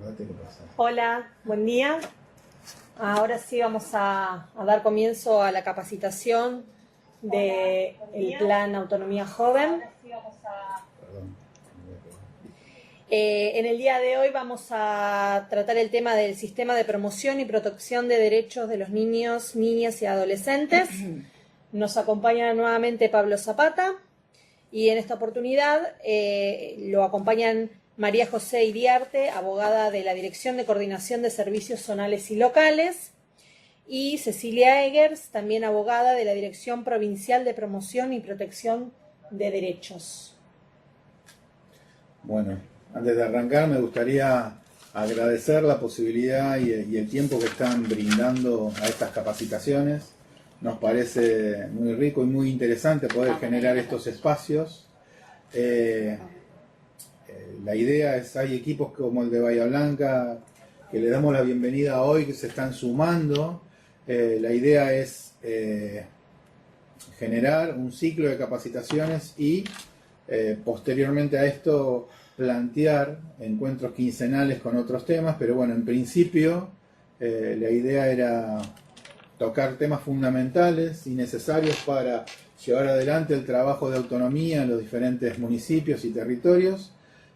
Acordate qué pasa. Hola, buen día. Ahora sí vamos a dar comienzo a la capacitación del Plan Autonomía Joven. Perdón. En el día de hoy vamos a tratar el tema del sistema de promoción y protección de derechos de los niños, niñas y adolescentes. Nos acompaña nuevamente Pablo Zapata y en esta oportunidad lo acompañan María José Iriarte, abogada de la Dirección de Coordinación de Servicios Zonales y Locales, y Cecilia Eggers, también abogada de la Dirección Provincial de Promoción y Protección de Derechos. Bueno, antes de arrancar me gustaría agradecer la posibilidad y el tiempo que están brindando a estas capacitaciones. Nos parece muy rico y muy interesante poder generar estos espacios. La idea es, hay equipos como el de Bahía Blanca que le damos la bienvenida hoy, que se están sumando. La idea es generar un ciclo de capacitaciones y posteriormente a esto plantear encuentros quincenales con otros temas, pero bueno, en principio la idea era tocar temas fundamentales y necesarios para llevar adelante el trabajo de autonomía en los diferentes municipios y territorios.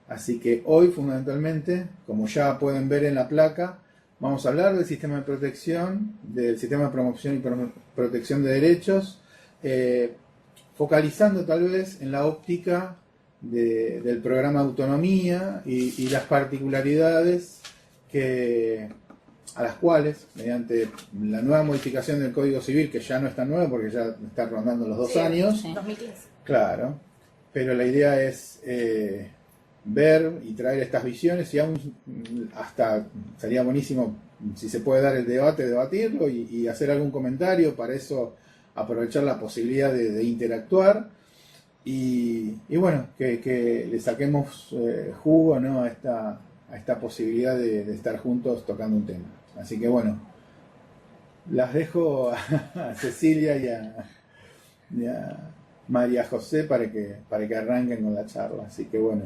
Así que hoy fundamentalmente, como ya pueden ver en la placa, vamos a hablar del sistema de protección, del sistema de promoción y protección de derechos, focalizando tal vez en la óptica del programa de autonomía y las particularidades a las cuales, mediante la nueva modificación del Código Civil, que ya no es tan nueva porque ya está rondando los 2 años. Sí. 2015. Claro, pero la idea es ver y traer estas visiones y aún hasta sería buenísimo si se puede dar el debate, debatirlo y hacer algún comentario, para eso aprovechar la posibilidad de interactuar y bueno, que le saquemos jugo, ¿no?, a esta posibilidad de estar juntos tocando un tema. Así que bueno, las dejo a Cecilia y a María José para que arranquen con la charla. Así que bueno,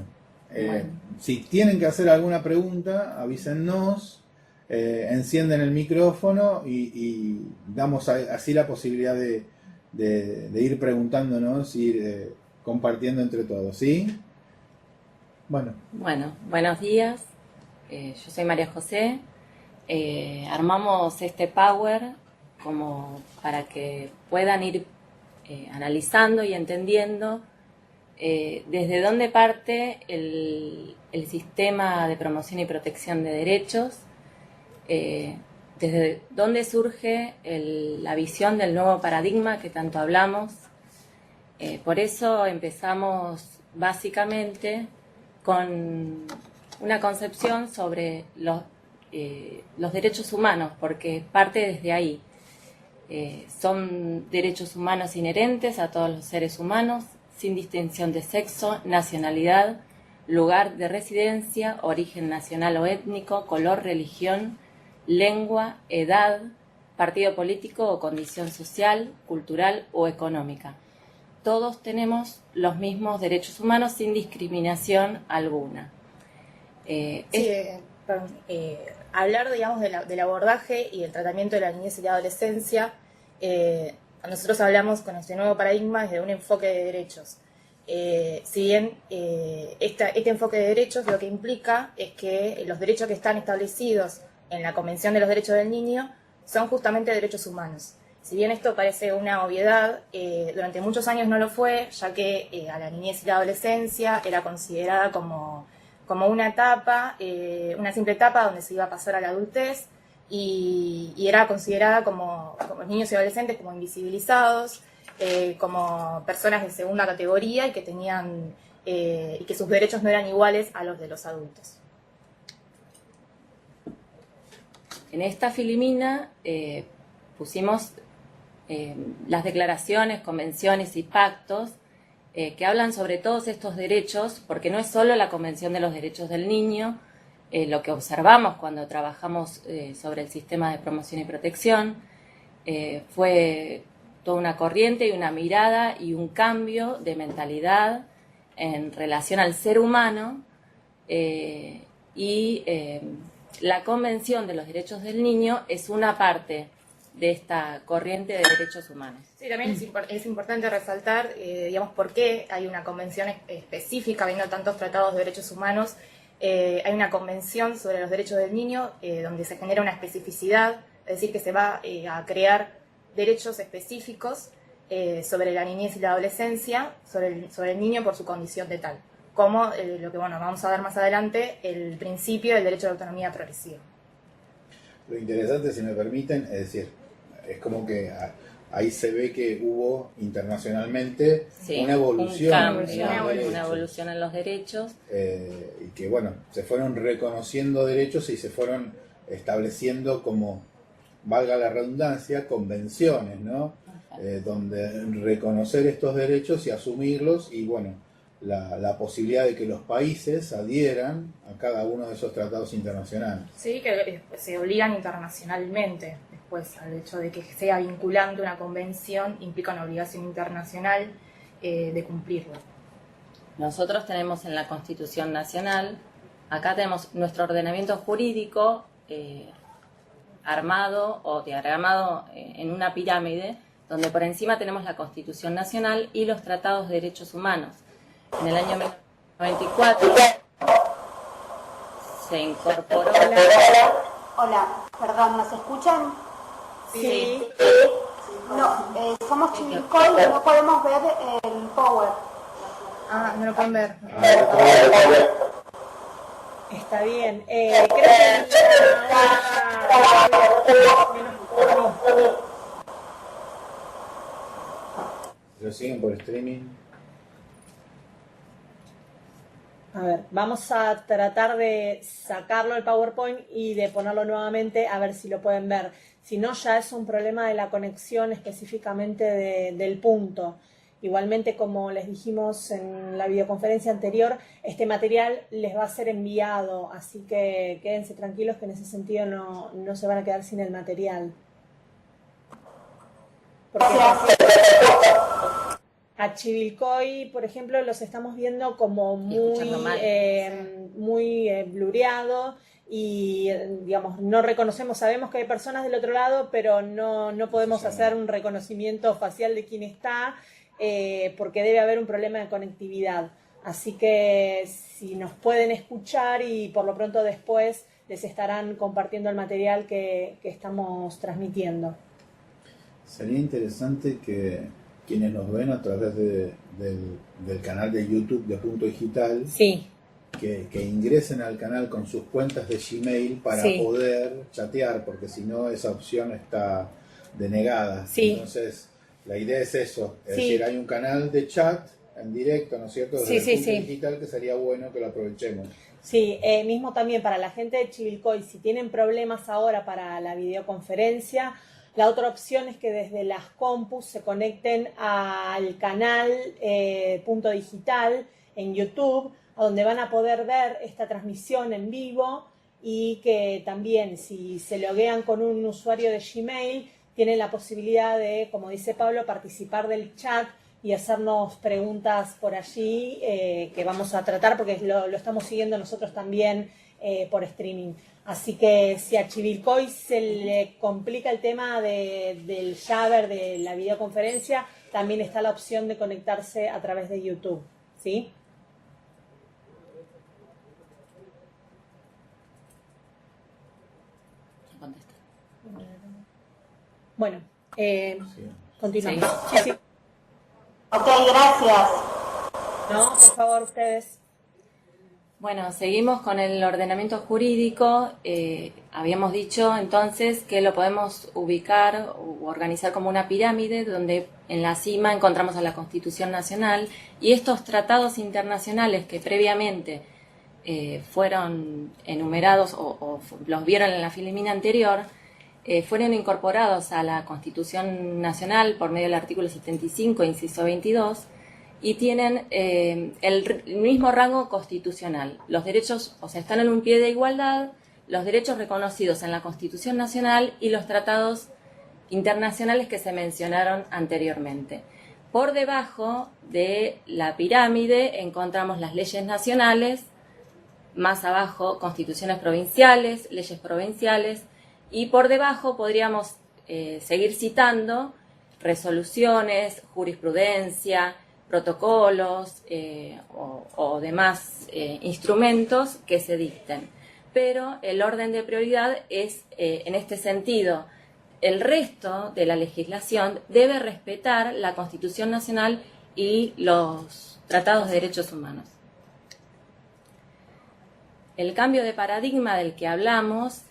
si tienen que hacer alguna pregunta, avísennos, encienden el micrófono y damos así la posibilidad de ir preguntándonos, ir compartiendo entre todos, ¿sí? Bueno, buenos días. Yo soy María José. Armamos este Power como para que puedan ir analizando y entendiendo desde dónde parte el sistema de promoción y protección de derechos, desde dónde surge la visión del nuevo paradigma que tanto hablamos. Por eso empezamos básicamente con una concepción sobre los derechos humanos, porque parte desde ahí. Son derechos humanos inherentes a todos los seres humanos, sin distinción de sexo, nacionalidad, lugar de residencia, origen nacional o étnico, color, religión, lengua, edad, partido político o condición social, cultural o económica. Todos tenemos los mismos derechos humanos sin discriminación alguna. Hablar, digamos, del abordaje y el tratamiento de la niñez y la adolescencia, nosotros hablamos con este nuevo paradigma desde un enfoque de derechos. Si bien este enfoque de derechos lo que implica es que los derechos que están establecidos en la Convención de los Derechos del Niño son justamente derechos humanos. Si bien esto parece una obviedad, durante muchos años no lo fue, ya que a la niñez y la adolescencia era considerada como una etapa, una simple etapa donde se iba a pasar a la adultez y era considerada como niños y adolescentes como invisibilizados, como personas de segunda categoría y que tenían y que sus derechos no eran iguales a los de los adultos. En esta filimina pusimos las declaraciones, convenciones y pactos que hablan sobre todos estos derechos, porque no es solo la Convención de los Derechos del Niño, lo que observamos cuando trabajamos sobre el sistema de promoción y protección, fue toda una corriente y una mirada y un cambio de mentalidad en relación al ser humano y y la Convención de los Derechos del Niño es una parte de esta corriente de derechos humanos. Sí, también es importante resaltar, digamos, por qué hay una convención específica, habiendo tantos tratados de derechos humanos. Hay una convención sobre los derechos del niño donde se genera una especificidad, es decir, que se va a crear derechos específicos sobre la niñez y la adolescencia, sobre el niño por su condición de tal, como lo que vamos a ver más adelante, el principio del derecho de autonomía progresiva. Lo interesante, si me permiten, es decir, es como que ahí se ve que hubo internacionalmente una evolución, una evolución en los derechos. Y que bueno, se fueron reconociendo derechos y se fueron estableciendo como, valga la redundancia, convenciones, ¿no? Donde reconocer estos derechos y asumirlos y bueno, la posibilidad de que los países adhieran a cada uno de esos tratados internacionales. Sí, que se obligan internacionalmente. Después, al hecho de que sea vinculante una convención, implica una obligación internacional de cumplirlo. Nosotros tenemos en la Constitución Nacional, acá tenemos nuestro ordenamiento jurídico armado o diagramado en una pirámide, donde por encima tenemos la Constitución Nacional y los tratados de derechos humanos. En el año 1994 se incorporó... Hola, perdón, ¿nos escuchan? Sí. No, somos Chivilcoy y no podemos ver el power. Ah, no lo pueden ver. Está bien. Creo que ¿Lo siguen por streaming? a ver, vamos a tratar de sacarlo el PowerPoint y de ponerlo nuevamente a ver si lo pueden ver. Si no, ya es un problema de la conexión específicamente del punto. Igualmente, como les dijimos en la videoconferencia anterior, este material les va a ser enviado, así que quédense tranquilos que en ese sentido no se van a quedar sin el material. Porque a Chivilcoy, por ejemplo, los estamos viendo como muy blureado y, digamos, no reconocemos, sabemos que hay personas del otro lado, pero no podemos hacer un reconocimiento facial de quién está, porque debe haber un problema de conectividad. Así que si nos pueden escuchar y por lo pronto después les estarán compartiendo el material que estamos transmitiendo. Sería interesante que quienes nos ven a través del canal de YouTube de Punto Digital, Sí. que ingresen al canal con sus cuentas de Gmail para poder chatear, porque si no esa opción está denegada. Sí. Entonces, la idea es eso, es decir, hay un canal de chat en directo, ¿no es cierto? Desde Punto Digital, que sería bueno que lo aprovechemos. Sí, mismo también para la gente de Chivilcoy, si tienen problemas ahora para la videoconferencia, la otra opción es que desde las compus se conecten al canal Punto Digital en YouTube, a donde van a poder ver esta transmisión en vivo y que también si se loguean con un usuario de Gmail, tienen la posibilidad de, como dice Pablo, participar del chat y hacernos preguntas por allí que vamos a tratar porque lo estamos siguiendo nosotros también por streaming. Así que si a Chivilcoy se le complica el tema del Jabber, de la videoconferencia, también está la opción de conectarse a través de YouTube, ¿sí? Bueno, continuamos. Sí. Ok, gracias. No, por favor, ustedes. Bueno, seguimos con el ordenamiento jurídico. Habíamos dicho entonces que lo podemos ubicar o organizar como una pirámide donde en la cima encontramos a la Constitución Nacional y estos tratados internacionales que previamente fueron enumerados o los vieron en la filimina anterior, fueron incorporados a la Constitución Nacional por medio del artículo 75, inciso 22, y tienen el mismo rango constitucional. Los derechos, o sea, están en un pie de igualdad, los derechos reconocidos en la Constitución Nacional y los tratados internacionales que se mencionaron anteriormente. Por debajo de la pirámide encontramos las leyes nacionales más abajo constituciones provinciales, leyes provinciales, y por debajo podríamos seguir citando resoluciones, jurisprudencia, protocolos o demás instrumentos que se dicten. Pero el orden de prioridad es, en este sentido, el resto de la legislación debe respetar la Constitución Nacional y los tratados de derechos humanos. El cambio de paradigma del que hablamos,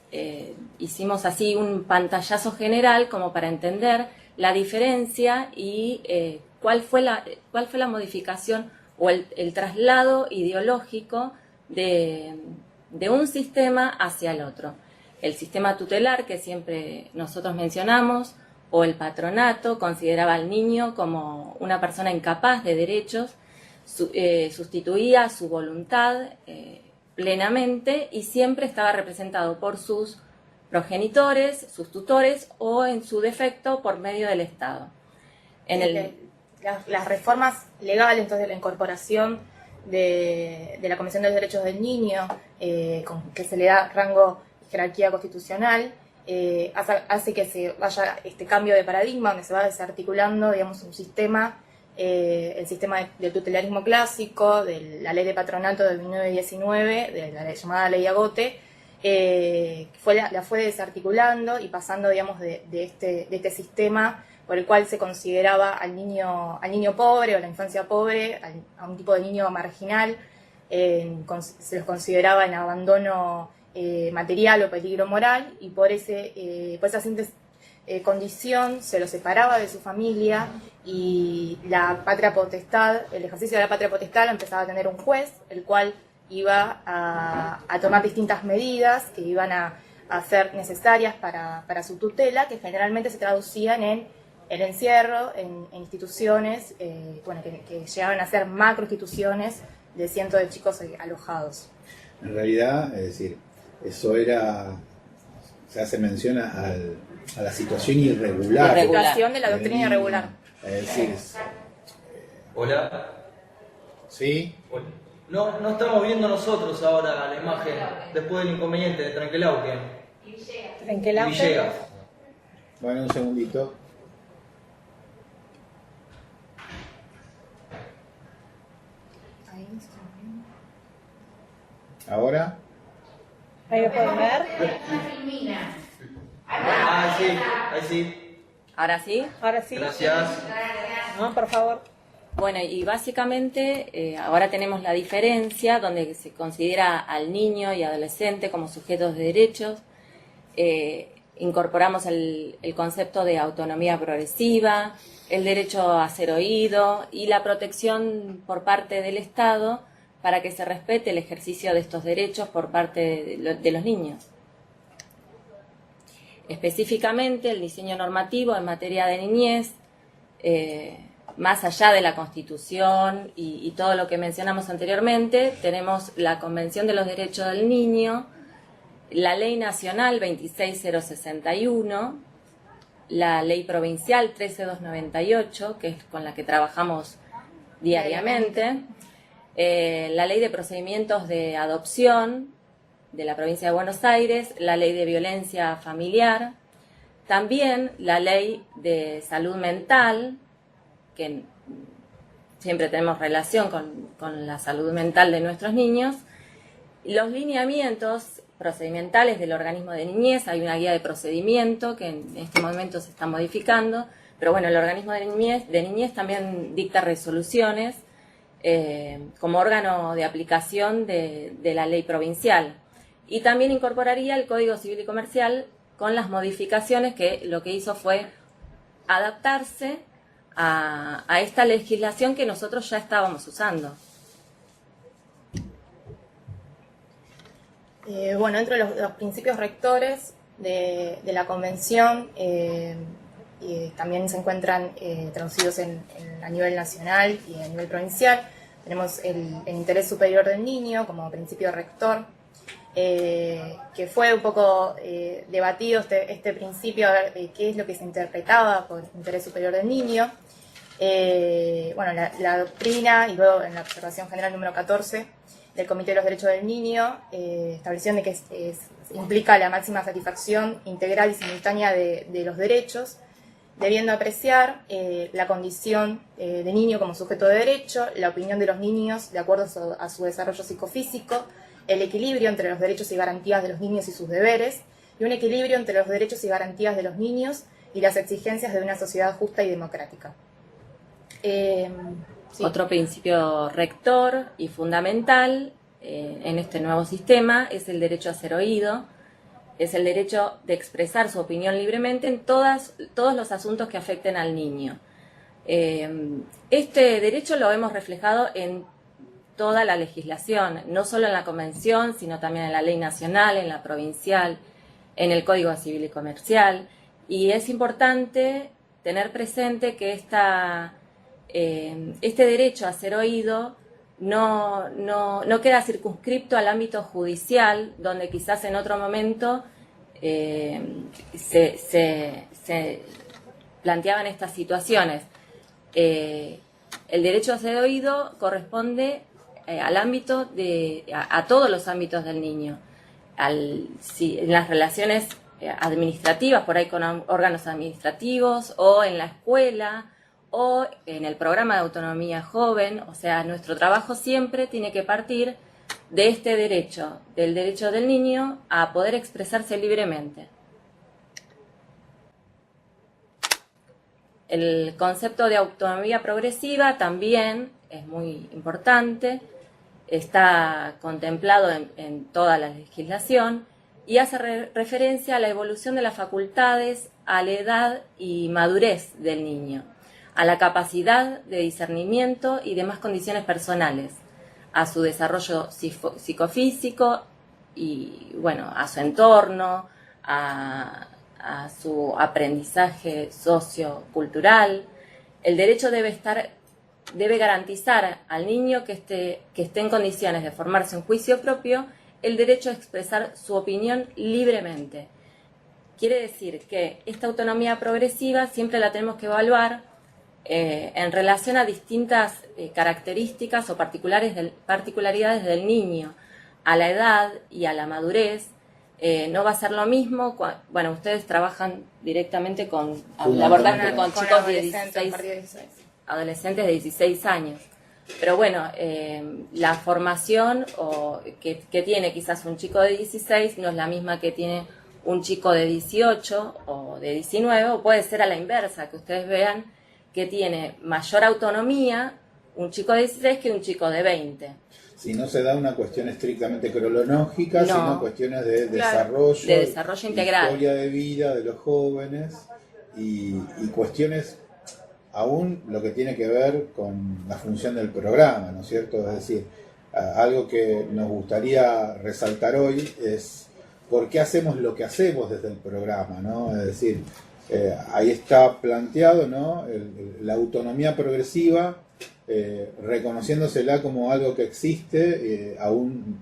hicimos así un pantallazo general como para entender la diferencia y cuál fue la modificación o el traslado ideológico de un sistema hacia el otro. El sistema tutelar, que siempre nosotros mencionamos, o el patronato, consideraba al niño como una persona incapaz de derechos, sustituía su voluntad plenamente y siempre estaba representado por sus progenitores, sus tutores o, en su defecto, por medio del Estado. Las reformas legales, entonces, de la incorporación de la Convención de los Derechos del Niño, que se le da rango y jerarquía constitucional, hace que se vaya este cambio de paradigma, donde se va desarticulando, digamos, un sistema, el sistema del tutelarismo clásico, de la ley de patronato de 1919, de la llamada ley Agote, la fue desarticulando y pasando, digamos, de este sistema por el cual se consideraba al niño pobre o la infancia pobre, a un tipo de niño marginal, se los consideraba en abandono material o peligro moral, y por esa simple condición se lo separaba de su familia, y la patria potestad, el ejercicio de la patria potestad lo empezaba a tener un juez, el cual iba a tomar distintas medidas que iban a ser necesarias para su tutela, que generalmente se traducían en el encierro, en instituciones, que llegaban a ser macroinstituciones de cientos de chicos alojados. En realidad, es decir, eso era, se hace mención a la situación irregular. La situación de la doctrina irregular. Es decir, Hola. ¿sí? Hola. No estamos viendo nosotros ahora la imagen después del inconveniente de Trenquelauque. Trenquelauque. Bueno, un segundito. ¿Ahora? Ahí lo pueden ver. Ah, sí, ahí sí. ¿Ahora sí? Ahora sí. Gracias. No, por favor. Bueno, y básicamente ahora tenemos la diferencia donde se considera al niño y adolescente como sujetos de derechos. Incorporamos el concepto de autonomía progresiva, el derecho a ser oído y la protección por parte del Estado para que se respete el ejercicio de estos derechos por parte de los niños. Específicamente, el diseño normativo en materia de niñez, más allá de la Constitución y todo lo que mencionamos anteriormente, tenemos la Convención de los Derechos del Niño, la Ley Nacional 26061, la Ley Provincial 13298, que es con la que trabajamos diariamente, la Ley de Procedimientos de Adopción de la Provincia de Buenos Aires, la Ley de Violencia Familiar, también la Ley de Salud Mental, que siempre tenemos relación con la salud mental de nuestros niños, los lineamientos procedimentales del organismo de niñez. Hay una guía de procedimiento que en este momento se está modificando, pero bueno, el organismo de niñez también dicta resoluciones como órgano de aplicación de la ley provincial, y también incorporaría el Código Civil y Comercial con las modificaciones que lo que hizo fue adaptarse a esta legislación que nosotros ya estábamos usando. Dentro de los principios rectores de la Convención, también se encuentran traducidos a nivel nacional y a nivel provincial. Tenemos el interés superior del niño como principio rector, que fue un poco debatido este principio, a ver qué es lo que se interpretaba por interés superior del niño. La doctrina, y luego en la observación general número 14, del Comité de los Derechos del Niño, estableciendo que implica la máxima satisfacción integral y simultánea de los derechos, debiendo apreciar la condición de niño como sujeto de derecho, la opinión de los niños de acuerdo a su desarrollo psicofísico, el equilibrio entre los derechos y garantías de los niños y sus deberes, y un equilibrio entre los derechos y garantías de los niños y las exigencias de una sociedad justa y democrática. Sí. Otro principio rector y fundamental en este nuevo sistema es el derecho a ser oído, es el derecho de expresar su opinión libremente en todos los asuntos que afecten al niño. Este derecho lo hemos reflejado en toda la legislación, no solo en la Convención, sino también en la ley nacional, en la provincial, en el Código Civil y Comercial. Y es importante tener presente que este derecho a ser oído no queda circunscripto al ámbito judicial, donde quizás en otro momento se planteaban estas situaciones. El derecho a ser oído corresponde al ámbito a todos los ámbitos del niño, en las relaciones administrativas, por ahí con órganos administrativos, o en la escuela, o en el programa de autonomía joven. O sea, nuestro trabajo siempre tiene que partir de este derecho, del derecho del niño a poder expresarse libremente. El concepto de autonomía progresiva también es muy importante, está contemplado en toda la legislación y hace referencia a la evolución de las facultades, a la edad y madurez del niño, a la capacidad de discernimiento y demás condiciones personales, a su desarrollo psicofísico y, bueno, a su entorno, a su aprendizaje sociocultural. El derecho debe garantizar al niño que esté en condiciones de formarse un juicio propio el derecho a expresar su opinión libremente. Quiere decir que esta autonomía progresiva siempre la tenemos que evaluar en relación a distintas características o particularidades del niño, a la edad y a la madurez. No va a ser lo mismo, bueno, ustedes trabajan directamente con chicos de 16, adolescentes de 16 años. Pero bueno, la formación que tiene quizás un chico de 16 no es la misma que tiene un chico de 18 o de 19, o puede ser a la inversa, que ustedes vean que tiene mayor autonomía un chico de 16 que un chico de 20. Si no se da una cuestión estrictamente cronológica, No, sino cuestiones de claro, desarrollo, de desarrollo integral, historia de vida de los jóvenes y cuestiones aún lo que tiene que ver con la función del programa, ¿no es cierto? Es decir, algo que nos gustaría resaltar hoy es por qué hacemos lo que hacemos desde el programa, ¿no? Es decir, ahí está planteado, ¿no? La autonomía progresiva, reconociéndosela como algo que existe, aún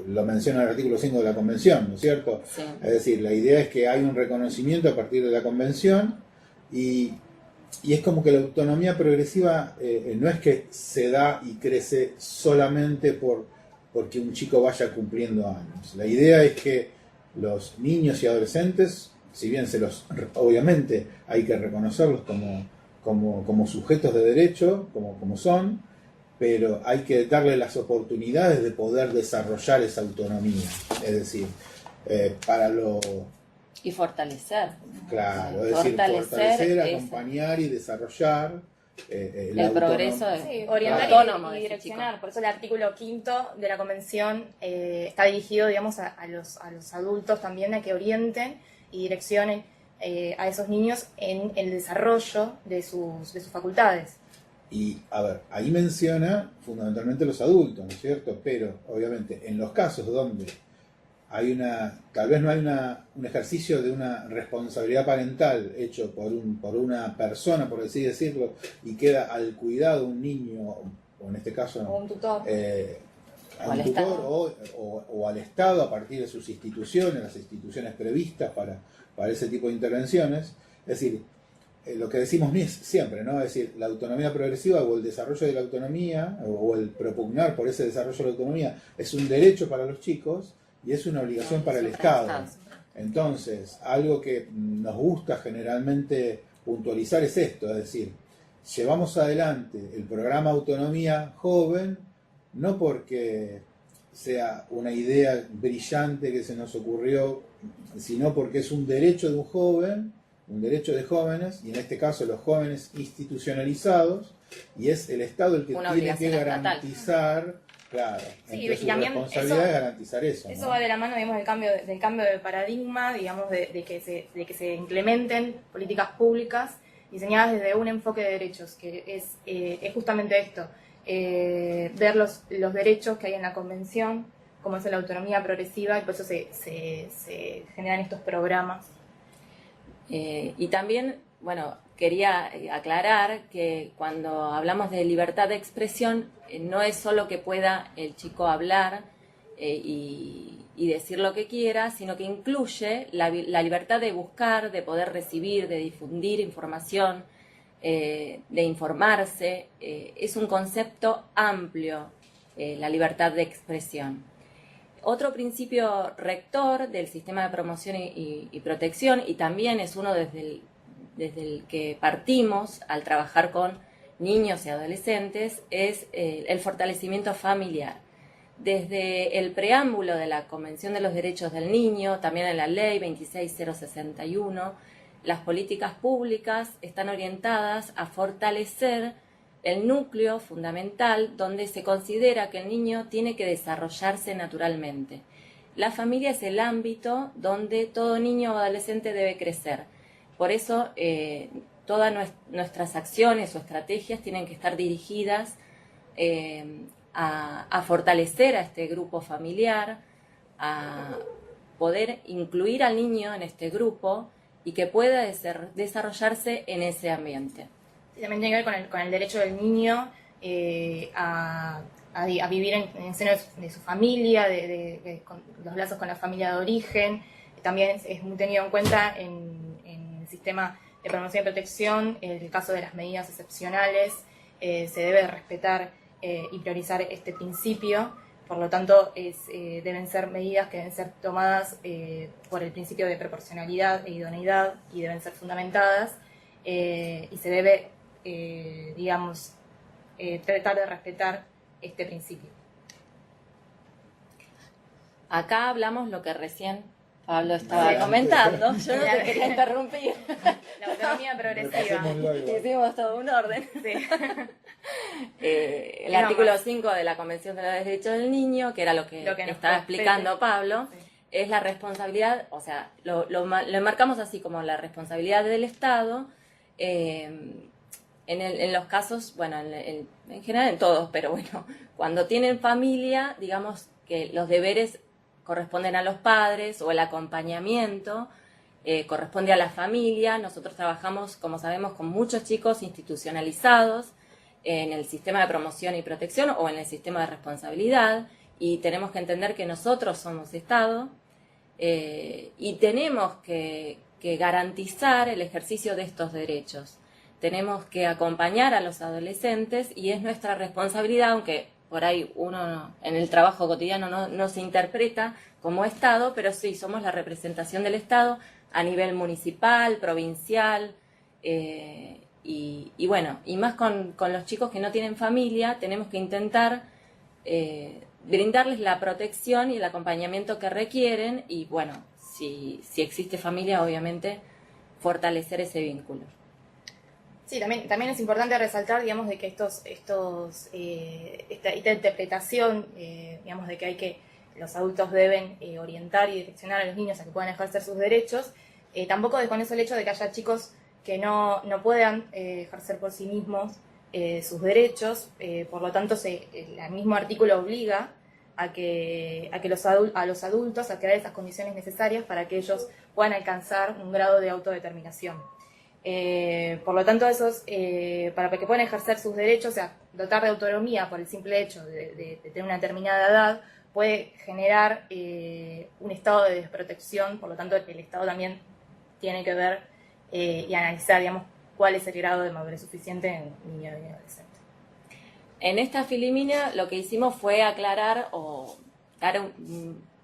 lo menciona el artículo 5 de la Convención, ¿no es cierto? Sí. Es decir, la idea es que hay un reconocimiento a partir de la Convención y es como que la autonomía progresiva no es que se da y crece solamente porque un chico vaya cumpliendo años. La idea es que los niños y adolescentes, si bien obviamente hay que reconocerlos como sujetos de derecho, como son, pero hay que darle las oportunidades de poder desarrollar esa autonomía. Es decir, y fortalecer. Claro, es decir, fortalecer, acompañar y desarrollar el progreso orientar autónomo y de ese direccionar. chico. Por eso el artículo 5 de la Convención está dirigido, digamos, a los adultos también, a que orienten y direccionen a esos niños en el desarrollo de sus facultades. Y, a ver, ahí menciona fundamentalmente los adultos, ¿no es cierto? Pero, obviamente, en los casos donde tal vez no hay un ejercicio de una responsabilidad parental hecho por una persona, por así decirlo, y queda al cuidado de un niño, o en este caso O un tutor. a un tutor o al Estado a partir de sus instituciones, las instituciones previstas para ese tipo de intervenciones. Es decir, lo que decimos siempre, ¿no? Es decir, la autonomía progresiva o el desarrollo de la autonomía o el propugnar por ese desarrollo de la autonomía es un derecho para los chicos y es una obligación para el Estado. Entonces, algo que nos gusta generalmente puntualizar es esto, es decir, llevamos adelante el programa Autonomía Joven no porque sea una idea brillante que se nos ocurrió, sino porque es un derecho de un joven, un derecho de jóvenes, y en este caso los jóvenes institucionalizados, y es el Estado el que tiene que garantizar, claro, entre su responsabilidad es garantizar eso. Eso ¿no? va de la mano, digamos, del cambio de paradigma, digamos, de que se implementen políticas públicas diseñadas desde un enfoque de derechos, que es justamente esto, ver los derechos que hay en la Convención, como es la autonomía progresiva, y por eso se generan estos programas. Y también, bueno, quería aclarar que cuando hablamos de libertad de expresión, no es solo que pueda el chico hablar y decir lo que quiera, sino que incluye la libertad de buscar, de poder recibir, de difundir información, de informarse. Es un concepto amplio, la libertad de expresión. Otro principio rector del sistema de promoción y protección, y también es uno desde el que partimos al trabajar con niños y adolescentes, es el fortalecimiento familiar. Desde el preámbulo de la Convención de los Derechos del Niño, también en la Ley 26061, las políticas públicas están orientadas a fortalecer el núcleo fundamental donde se considera que el niño tiene que desarrollarse naturalmente. La familia es el ámbito donde todo niño o adolescente debe crecer. Por eso todas nuestras acciones o estrategias tienen que estar dirigidas a fortalecer a este grupo familiar, a poder incluir al niño en este grupo y que pueda desarrollarse en ese ambiente. Y también tiene que ver con el derecho del niño a vivir en el seno de su familia, con los lazos con la familia de origen. También es muy tenido en cuenta en el sistema de promoción y protección, en el caso de las medidas excepcionales, se debe respetar y priorizar este principio. Por lo tanto, deben ser medidas que deben ser tomadas por el principio de proporcionalidad e idoneidad y deben ser fundamentadas y se debe tratar de respetar este principio. Acá hablamos lo que recién Pablo estaba comentando, yo no te quería interrumpir. La autonomía progresiva. Hicimos todo un orden. Sí. El artículo 5 de la Convención de los Derechos del Niño, que era lo que estaba explicando Pablo, sí, es la responsabilidad, o sea, lo enmarcamos así como la responsabilidad del Estado. En los casos, bueno, en general en todos, pero bueno, cuando tienen familia, digamos que los deberes corresponden a los padres o el acompañamiento corresponde a la familia. Nosotros trabajamos, como sabemos, con muchos chicos institucionalizados en el sistema de promoción y protección o en el sistema de responsabilidad, y tenemos que entender que nosotros somos Estado y tenemos que garantizar el ejercicio de estos derechos. Tenemos que acompañar a los adolescentes y es nuestra responsabilidad, aunque por ahí uno en el trabajo cotidiano no se interpreta como Estado, pero sí somos la representación del Estado a nivel municipal, provincial, y bueno, y más con los chicos que no tienen familia, tenemos que intentar brindarles la protección y el acompañamiento que requieren, y bueno, si existe familia, obviamente fortalecer ese vínculo. Sí, también es importante resaltar, digamos, de que esta interpretación, digamos, de que los adultos deben orientar y direccionar a los niños a que puedan ejercer sus derechos, tampoco desconoce el hecho de que haya chicos que no puedan ejercer por sí mismos sus derechos, por lo tanto el mismo artículo obliga a los adultos a crear esas condiciones necesarias para que ellos puedan alcanzar un grado de autodeterminación. Por lo tanto, para que puedan ejercer sus derechos, o sea, dotar de autonomía por el simple hecho de tener una determinada edad, puede generar un estado de desprotección. Por lo tanto, el Estado también tiene que ver y analizar, digamos, cuál es el grado de madurez suficiente en niño y adolescente. En esta filimina lo que hicimos fue aclarar o dar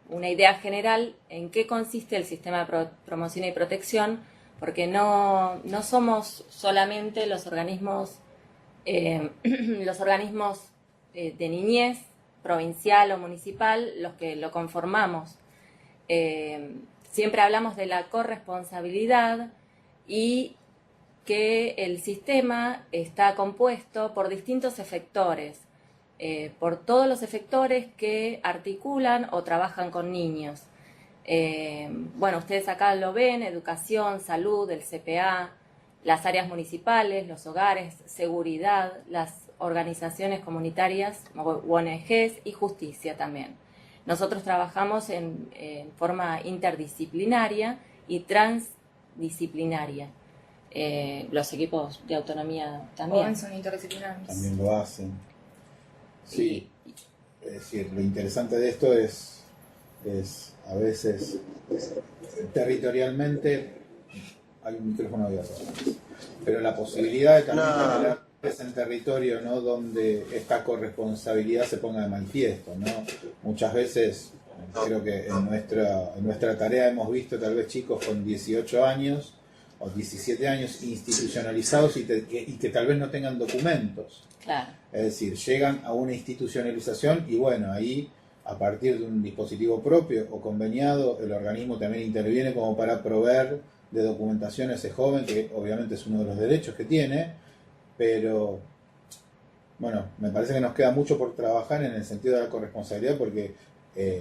una idea general en qué consiste el sistema de promoción y protección, porque no somos solamente los organismos de niñez, provincial o municipal, los que lo conformamos. Siempre hablamos de la corresponsabilidad y que el sistema está compuesto por distintos efectores, por todos los efectores que articulan o trabajan con niños. Bueno, ustedes acá lo ven: educación, salud, el CPA, las áreas municipales, los hogares, seguridad, las organizaciones comunitarias, ONGs y justicia también. Nosotros trabajamos en forma interdisciplinaria y transdisciplinaria. Los equipos de autonomía también. Son interdisciplinarios. También lo hacen. Sí, es decir, lo interesante de esto es a veces territorialmente hay un micrófono abierto, pero la posibilidad de también generar en territorio, ¿no?, donde esta corresponsabilidad se ponga de manifiesto, ¿no? Muchas veces creo que en nuestra tarea hemos visto tal vez chicos con 18 años o 17 años institucionalizados y que tal vez no tengan documentos. Claro. Es decir, llegan a una institucionalización y bueno, ahí a partir de un dispositivo propio o conveniado, el organismo también interviene como para proveer de documentación a ese joven, que obviamente es uno de los derechos que tiene, pero bueno, me parece que nos queda mucho por trabajar en el sentido de la corresponsabilidad, porque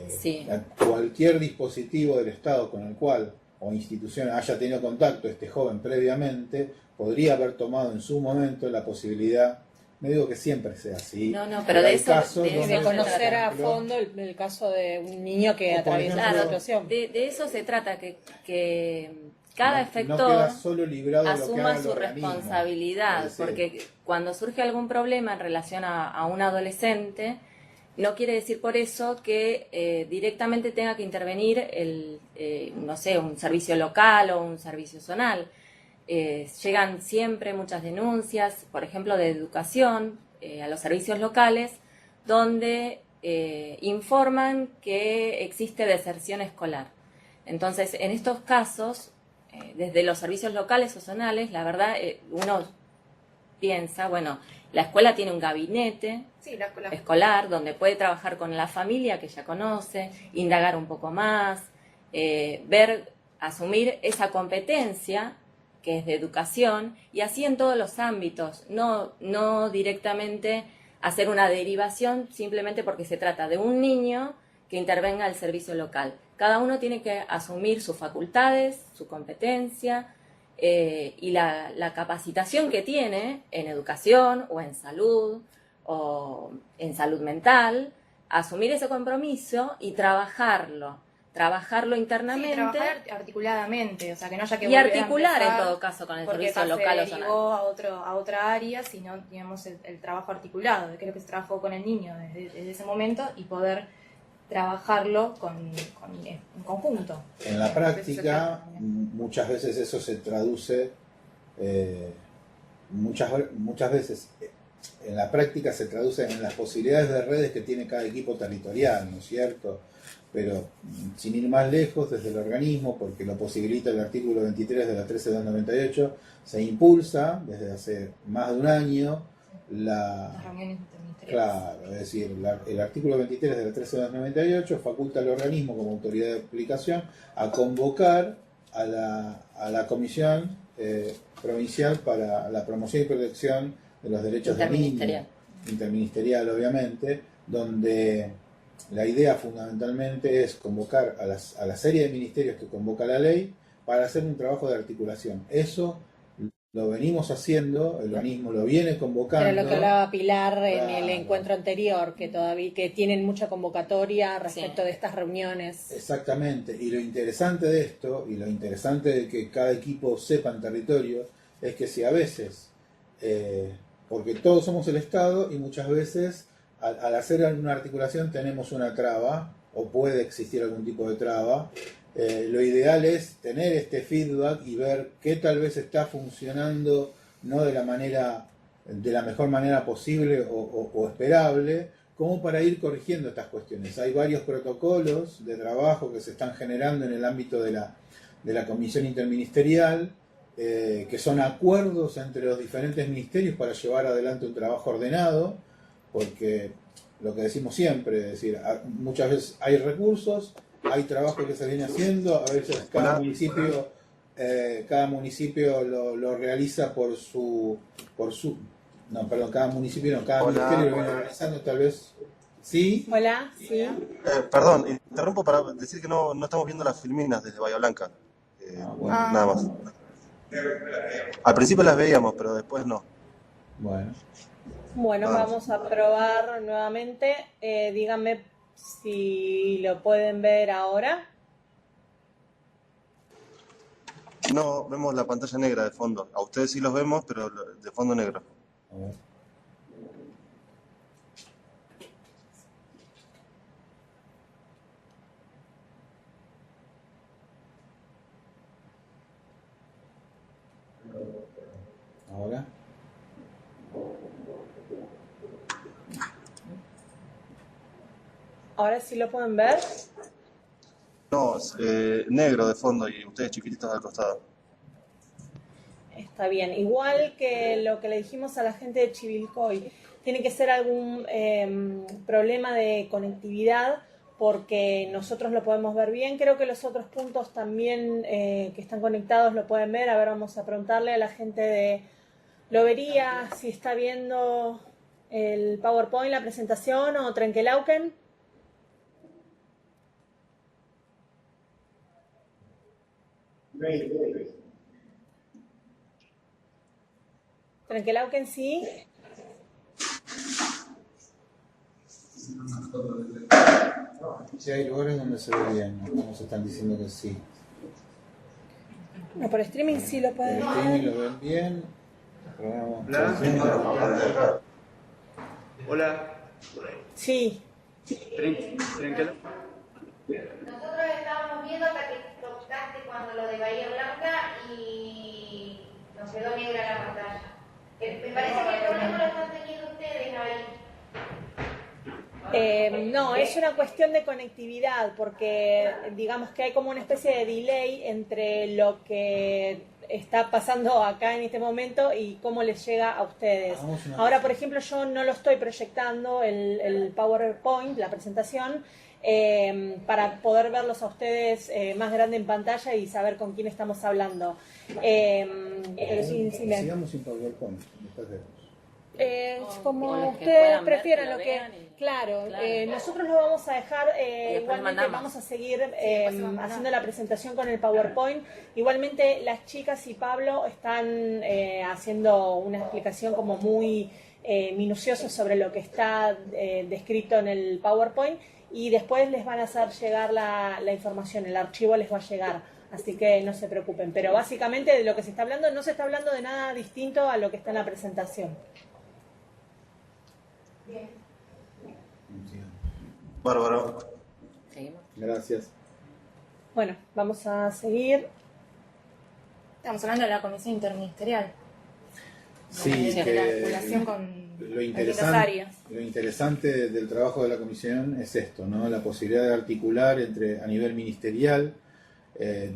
Sí. cualquier dispositivo del Estado con el cual o institución haya tenido contacto este joven previamente, podría haber tomado en su momento la posibilidad. No digo que siempre sea así. No, pero de hay eso, casos de donde, De conocer por a ejemplo, fondo el caso de un niño que O por atraviesa ejemplo, la situación. de eso se trata, que cada no efector queda solo librado de lo que asuma haga el su organismo. responsabilidad, Sí. porque cuando surge algún problema en relación a un adolescente, no quiere decir por eso que directamente tenga que intervenir no sé, un servicio local o un servicio zonal. Llegan siempre muchas denuncias, por ejemplo, de educación, a los servicios locales, donde informan que existe deserción escolar. Entonces, en estos casos, desde los servicios locales o zonales, la verdad, uno piensa, bueno, la escuela tiene un gabinete Sí, la escuela. escolar donde puede trabajar con la familia que ya conoce, indagar un poco más, asumir esa competencia que es de educación, y así en todos los ámbitos, no directamente hacer una derivación simplemente porque se trata de un niño que intervenga al servicio local. Cada uno tiene que asumir sus facultades, su competencia y la capacitación que tiene en educación o en salud mental, asumir ese compromiso y trabajarlo internamente. Sí, trabajar articuladamente, o sea, que no haya que Y volver a articular en empezar todo caso con el porque servicio local o se zonal. derivó a otra área, sino, digamos, el trabajo articulado, de qué es lo que se trabajó con el niño desde ese momento y poder trabajarlo en conjunto. En la práctica, muchas veces eso se traduce, muchas veces en la práctica se traduce en las posibilidades de redes que tiene cada equipo territorial, ¿no es cierto? Pero sin ir más lejos, desde el organismo, porque lo posibilita el artículo 23 de la 13298, se impulsa desde hace más de un año Las reuniones interministeriales. Claro, es decir, el artículo 23 de la 13298 faculta al organismo como autoridad de aplicación a convocar a la Comisión Provincial para la Promoción y Protección de los Derechos del Niño, interministerial obviamente, donde la idea fundamentalmente es convocar a la serie de ministerios que convoca la ley para hacer un trabajo de articulación. Eso lo venimos haciendo, el organismo lo viene convocando. Era lo que hablaba Pilar en el Claro. encuentro anterior, que tienen mucha convocatoria respecto de estas reuniones. Exactamente, y lo interesante de esto, y lo interesante de que cada equipo sepa en territorio, es que si a veces, porque todos somos el Estado y muchas veces al hacer una articulación tenemos una traba, o puede existir algún tipo de traba, lo ideal es tener este feedback y ver qué tal vez está funcionando no de la mejor manera posible o esperable, como para ir corrigiendo estas cuestiones. Hay varios protocolos de trabajo que se están generando en el ámbito de la Comisión Interministerial, que son acuerdos entre los diferentes ministerios para llevar adelante un trabajo ordenado, porque lo que decimos siempre, es decir, muchas veces hay recursos, hay trabajo que se viene haciendo, a veces cada municipio lo realiza cada municipio no, cada ministerio lo viene realizando tal vez. ¿Sí? Hola, sí. Perdón, interrumpo para decir que no estamos viendo las filminas desde Bahía Blanca. Bueno. Nada más. Al principio las veíamos, pero después no. Bueno. Bueno, Vamos. vamos a probar nuevamente. Díganme si lo pueden ver ahora. No, vemos la pantalla negra de fondo. A ustedes sí los vemos, pero de fondo negro. A ver. Ahora. Ahora sí lo pueden ver. No, negro de fondo y ustedes chiquititos al costado. Está bien. Igual que lo que le dijimos a la gente de Chivilcoy, tiene que ser algún problema de conectividad, porque nosotros lo podemos ver bien. Creo que los otros puntos también que están conectados lo pueden ver. A ver, vamos a preguntarle a la gente de Lobería si está viendo el PowerPoint, la presentación, o Trenkelauken. Trenkelauken, sí. Sí, hay lugares donde se ve bien, algunos están diciendo que sí. No, por streaming sí lo El pueden ver. streaming lo ven bien. Hola. Sí. Tranquilo. Nosotros estábamos viendo hasta que tocaste cuando lo de Bahía Blanca y nos quedó negra la pantalla. Me parece que el problema lo están teniendo ustedes ahí. No, es una cuestión de conectividad, porque digamos que hay como una especie de delay entre lo que está pasando acá en este momento y cómo les llega a ustedes. Ahora, por ejemplo, yo no lo estoy proyectando, el PowerPoint, la presentación, para poder verlos a ustedes más grande en pantalla y saber con quién estamos hablando. Pero Sigamos sin PowerPoint, después vemos. Como o los que ustedes puedan ver, prefieran, que lo lo que vean y- claro, claro. nosotros lo vamos a dejar, igualmente mandamos. vamos a seguir haciendo la presentación con el PowerPoint. Igualmente las chicas y Pablo están haciendo una explicación como muy minuciosa sobre lo que está descrito en el PowerPoint, y después les van a hacer llegar la información, el archivo les va a llegar. Así que no se preocupen, pero básicamente de lo que se está hablando, no se está hablando de nada distinto a lo que está en la presentación. Bárbaro. Seguimos. Gracias. Bueno, vamos a seguir. Estamos hablando de la comisión interministerial. Sí, de que la vinculación con lo distintas áreas. interesante del trabajo de la comisión es esto, ¿no? La posibilidad de articular a nivel ministerial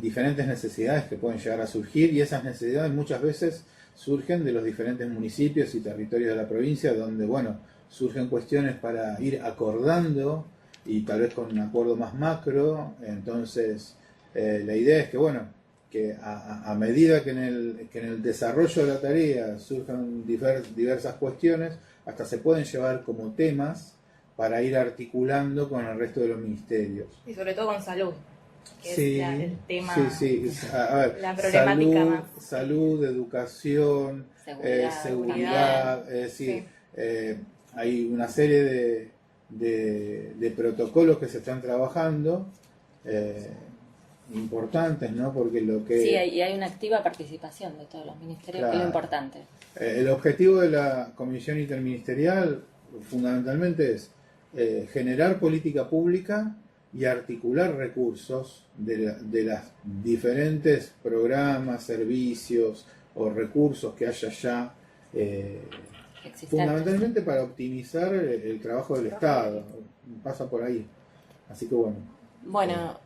diferentes necesidades que pueden llegar a surgir, y esas necesidades muchas veces surgen de los diferentes municipios y territorios de la provincia, donde, bueno, surgen cuestiones para ir acordando y tal vez con un acuerdo más macro. Entonces, la idea es que, bueno, que a medida que en el desarrollo de la tarea surjan diversas cuestiones, hasta se pueden llevar como temas para ir articulando con el resto de los ministerios. Y sobre todo con salud, que Sí, es el tema, sí. A ver, la problemática más. salud, educación, seguridad, es decir, hay una serie de protocolos que se están trabajando, importantes, ¿no? Porque lo que... Sí, y hay una activa participación de todos los ministerios, que es Claro. lo importante. El objetivo de la Comisión Interministerial fundamentalmente es generar política pública y articular recursos de las diferentes programas, servicios, o recursos que haya ya, fundamentalmente para optimizar el trabajo del Estado. Pasa por ahí. Así que bueno. Bueno,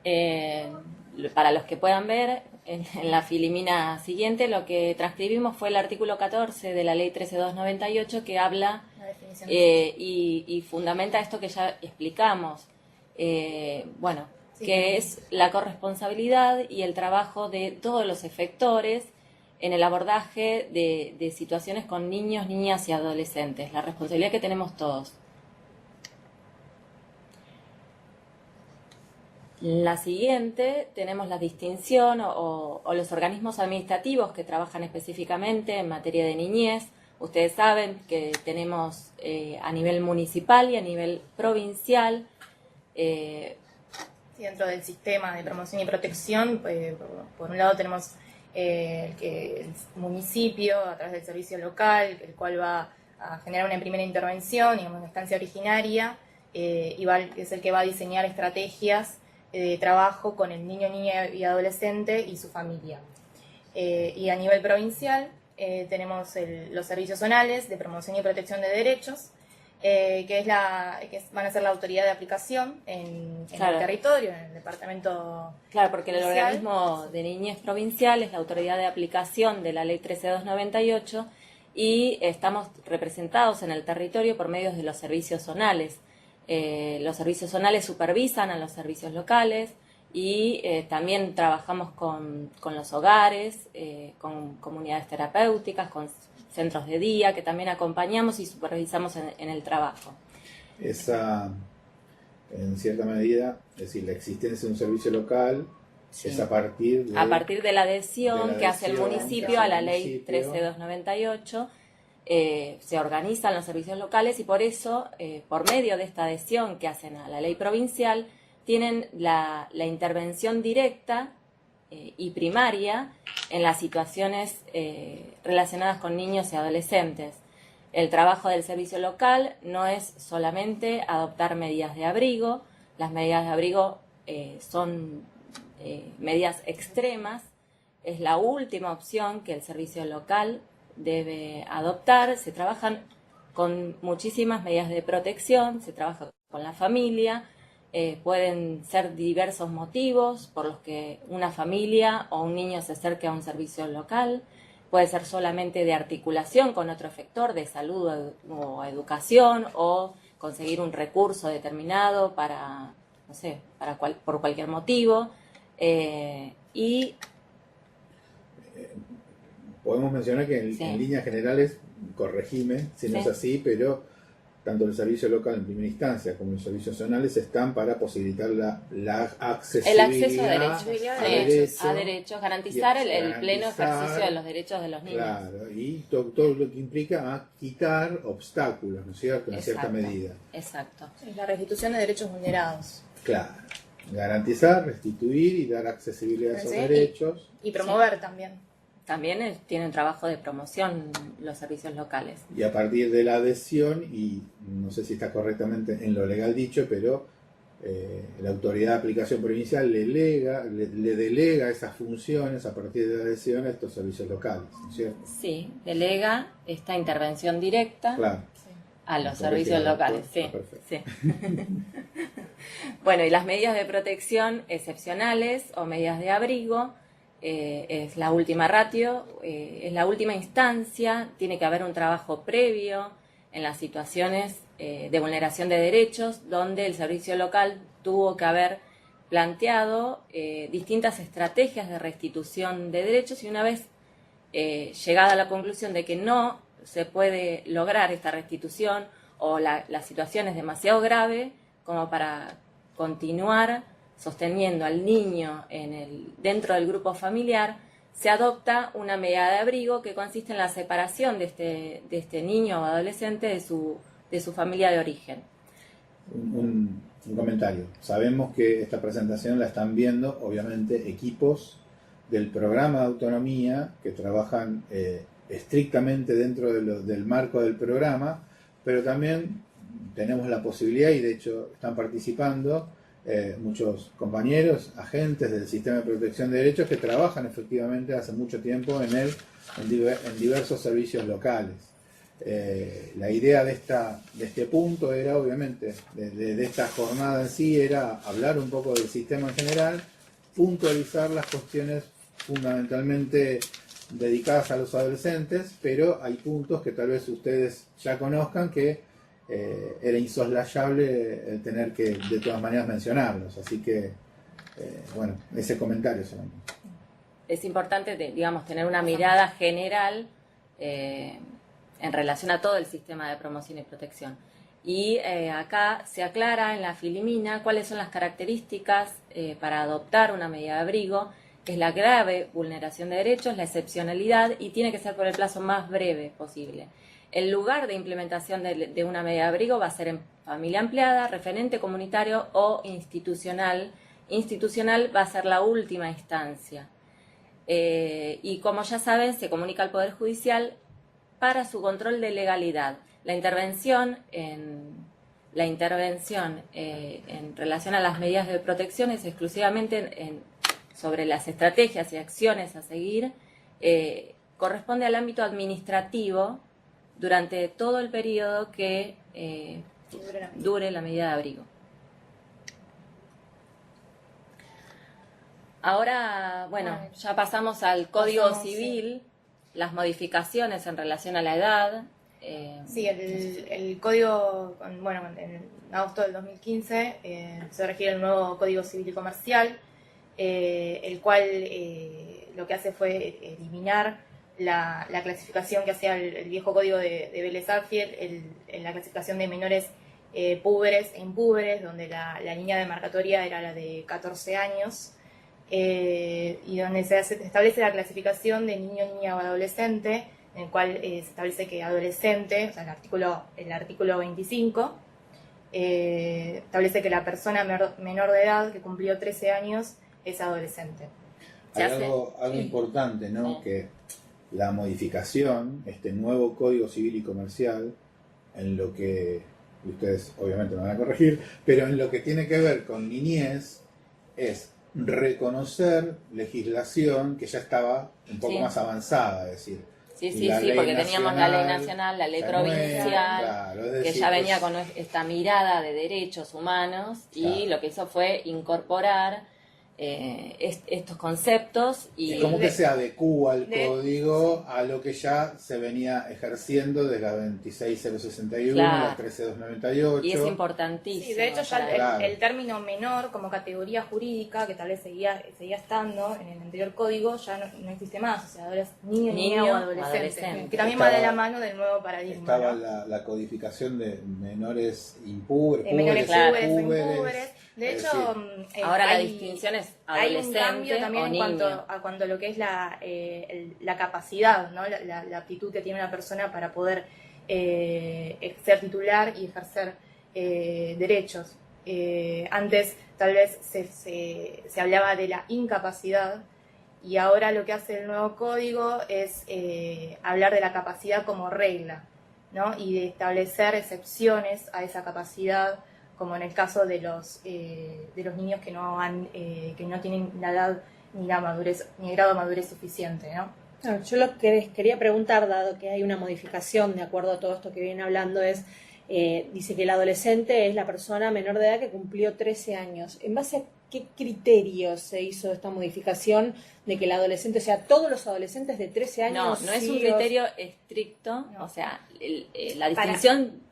para los que puedan ver, en la filimina siguiente lo que transcribimos fue el artículo 14 de la ley 13298 que habla y fundamenta esto que ya explicamos. Bueno, sí, que es la corresponsabilidad y el trabajo de todos los efectores en el abordaje de situaciones con niños, niñas y adolescentes. La responsabilidad que tenemos todos. La siguiente tenemos la distinción o los organismos administrativos que trabajan específicamente en materia de niñez. Ustedes saben que tenemos a nivel municipal y a nivel provincial. Dentro del sistema de promoción y protección, por un lado tenemos el municipio a través del servicio local, el cual va a generar una primera intervención, digamos, una instancia originaria, es el que va a diseñar estrategias de trabajo con el niño, niña y adolescente y su familia. Y a nivel provincial tenemos los servicios zonales de promoción y protección de derechos, que van a ser la autoridad de aplicación en claro, el territorio, en el departamento. Claro, porque el provincial. organismo de niñez provincial es la autoridad de aplicación de la ley 13298 y estamos representados en el territorio por medio de los servicios zonales. Los servicios zonales supervisan a los servicios locales y también trabajamos con los hogares, con comunidades terapéuticas, con centros de día, que también acompañamos y supervisamos en el trabajo. Esa, en cierta medida, es decir, la existencia de un servicio local sí, es a partir de la adhesión que hace el municipio a la ley 13298. Se organizan los servicios locales y por eso, por medio de esta adhesión que hacen a la ley provincial, tienen la intervención directa y primaria en las situaciones relacionadas con niños y adolescentes. El trabajo del servicio local no es solamente adoptar medidas de abrigo. Las medidas de abrigo son medidas extremas. Es la última opción que el servicio local debe adoptar. Se trabajan con muchísimas medidas de protección, se trabaja con la familia, pueden ser diversos motivos por los que una familia o un niño se acerque a un servicio local, puede ser solamente de articulación con otro efector de salud o educación o conseguir un recurso determinado para, no sé, por cualquier motivo y podemos mencionar que sí, en líneas generales, corregime si no sí, es así, pero tanto el servicio local en primera instancia como los servicios zonales están para posibilitar la accesibilidad, el acceso a derechos, garantizar el pleno ejercicio de los derechos de los niños. Claro, y todo lo que implica a quitar obstáculos, ¿no es cierto?, en cierta medida. Exacto. La restitución de derechos vulnerados. Claro, garantizar, restituir y dar accesibilidad a esos derechos. Y promover también. También tienen trabajo de promoción los servicios locales. Y a partir de la adhesión, y no sé si está correctamente en lo legal dicho, pero la autoridad de aplicación provincial le delega esas funciones a partir de la adhesión a estos servicios locales, ¿no es cierto? Sí, delega esta intervención directa a los servicios locales. Sí, sí. Bueno, y las medidas de protección excepcionales o medidas de abrigo, es la última ratio, es la última instancia, tiene que haber un trabajo previo en las situaciones de vulneración de derechos, donde el servicio local tuvo que haber planteado distintas estrategias de restitución de derechos y una vez llegada a la conclusión de que no se puede lograr esta restitución o la situación es demasiado grave como para continuar sosteniendo al niño dentro del grupo familiar, se adopta una medida de abrigo que consiste en la separación de este niño o adolescente de su familia de origen. Un comentario. Sabemos que esta presentación la están viendo, obviamente, equipos del programa de autonomía que trabajan estrictamente dentro del marco del programa, pero también tenemos la posibilidad, y de hecho están participando, muchos compañeros, agentes del sistema de protección de derechos que trabajan efectivamente hace mucho tiempo en diversos servicios locales. La idea de este punto era, obviamente, de esta jornada en sí, era hablar un poco del sistema en general, puntualizar las cuestiones fundamentalmente dedicadas a los adolescentes, pero hay puntos que tal vez ustedes ya conozcan que era insoslayable tener que de todas maneras mencionarlos, así que bueno, ese comentario solamente. Es importante, digamos, tener una mirada general en relación a todo el sistema de promoción y protección. Y acá se aclara en la filimina cuáles son las características para adoptar una medida de abrigo, que es la grave vulneración de derechos, la excepcionalidad, y tiene que ser por el plazo más breve posible. El lugar de implementación de una medida de abrigo va a ser en familia ampliada, referente comunitario o institucional. Institucional va a ser la última instancia. Y como ya saben, se comunica al Poder Judicial para su control de legalidad. La intervención en relación a las medidas de protección es exclusivamente sobre las estrategias y acciones a seguir, corresponde al ámbito administrativo durante todo el periodo que dure la medida de abrigo. Ahora, bueno, ya pasamos al Código Civil, las modificaciones en relación a la edad. Sí, el código, bueno, en agosto del 2015 se refiere al nuevo Código Civil y Comercial, el cual lo que hace fue eliminar la clasificación que hacía el viejo código de Vélez Arfiel, en la clasificación de menores púberes e impúberes, donde la línea demarcatoria era la de 14 años, y donde se establece la clasificación de niño, niña o adolescente, en el cual se establece que adolescente, o sea, el artículo 25, establece que la persona menor de edad que cumplió 13 años es adolescente. Hay algo importante, ¿no? Sí. Que la modificación, este nuevo Código Civil y Comercial, en lo que, y ustedes obviamente me van a corregir, pero en lo que tiene que ver con niñez, es reconocer legislación que ya estaba un poco más avanzada, es decir, Sí, porque teníamos la ley nacional, la ley provincial, claro, es decir, que ya venía con esta mirada de derechos humanos, y lo que hizo fue incorporar estos conceptos. Y como que se adecúa el código a lo que ya se venía ejerciendo de la 26061, la 13298. Y es importantísimo. Sí, de hecho ya el término menor como categoría jurídica, que tal vez seguía estando en el anterior código, ya no existe más. O sea, ahora es niño o adolescente, que también va de la mano del nuevo paradigma. Estaba, ¿no? la codificación de menores impúberes, menores púberes, impúberes. De hecho, ahora la distinción es hay un adolescente cambio también o en niño. cuanto a lo que es la capacidad, ¿no? La aptitud que tiene una persona para poder ser titular y ejercer derechos. Antes tal vez se hablaba de la incapacidad, y ahora lo que hace el nuevo código es hablar de la capacidad como regla, ¿no? Y de establecer excepciones a esa capacidad, como en el caso de los niños que no tienen la edad ni la madurez ni el grado de madurez suficiente, ¿no? Claro, yo lo que les quería preguntar, dado que hay una modificación de acuerdo a todo esto que vienen hablando, es dice que el adolescente es la persona menor de edad que cumplió 13 años. ¿En base a qué criterios se hizo esta modificación de que el adolescente, o sea, todos los adolescentes de 13 años? No es un criterio estricto, o sea, la distinción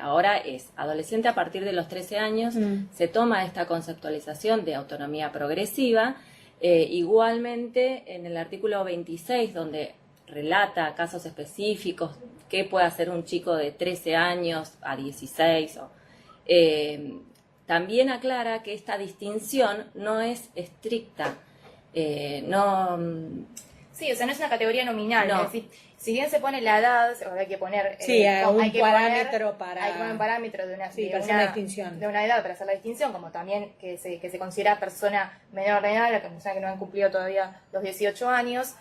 ahora es adolescente a partir de los 13 años, se toma esta conceptualización de autonomía progresiva, igualmente en el artículo 26, donde relata casos específicos, qué puede hacer un chico de 13 años a 16, también aclara que esta distinción no es estricta, Sí, o sea, no es una categoría nominal, No. es decir, si bien se pone la edad, hay que poner Sí, un hay que parámetro poner, para... hay que poner un parámetro de una, Sí, de para hacer la distinción. de una edad para hacer la distinción, como también que se considera persona menor de edad, la persona que no han cumplido todavía los 18 años.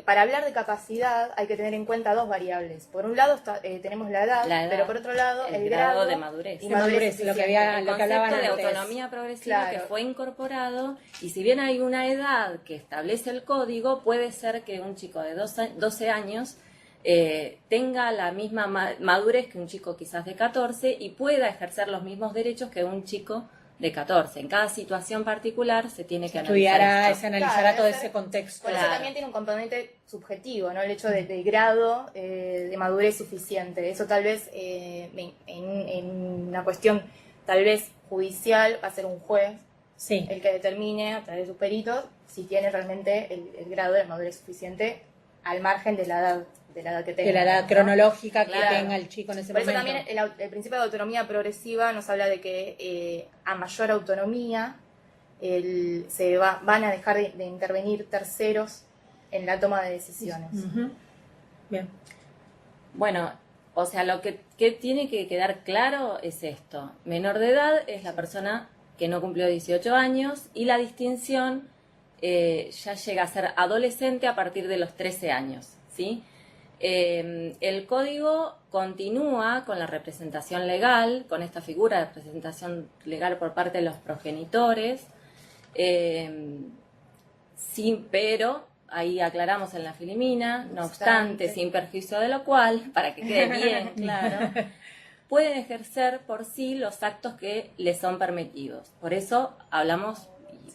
Para hablar de capacidad hay que tener en cuenta dos variables. Por un lado tenemos la edad, pero por otro lado el grado de madurez. y De madurez, lo que había, El lo que concepto hablaban de antes. autonomía progresiva Claro. que fue incorporado, y si bien hay una edad que establece el código, puede ser que un chico de 12 años tenga la misma madurez que un chico quizás de 14 y pueda ejercer los mismos derechos que un chico de 14. En cada situación particular se tiene que Estudiará, analizar se esto. analizará Claro, todo debe ser- ese contexto. Por eso Claro. también tiene un componente subjetivo, ¿no? El hecho del grado de madurez suficiente. Eso tal vez en una cuestión tal vez judicial va a ser un juez Sí. el que determine a través de sus peritos si tiene realmente el grado de madurez suficiente al margen de la edad que tenga. De la edad ¿no? cronológica que Claro. tenga el chico en ese Por eso momento. también el principio de autonomía progresiva nos habla de que a mayor autonomía van a dejar de intervenir terceros en la toma de decisiones. Ujú. Bien. Bueno, o sea, lo que tiene que quedar claro es esto. Menor de edad es la persona que no cumplió 18 años y la distinción ya llega a ser adolescente a partir de los 13 años, ¿sí? El código continúa con la representación legal, con esta figura de representación legal por parte de los progenitores, sí, pero ahí aclaramos en la filimina, no obstante, sin perjuicio de lo cual, para que quede bien claro, pueden ejercer por sí los actos que les son permitidos. Por eso hablamos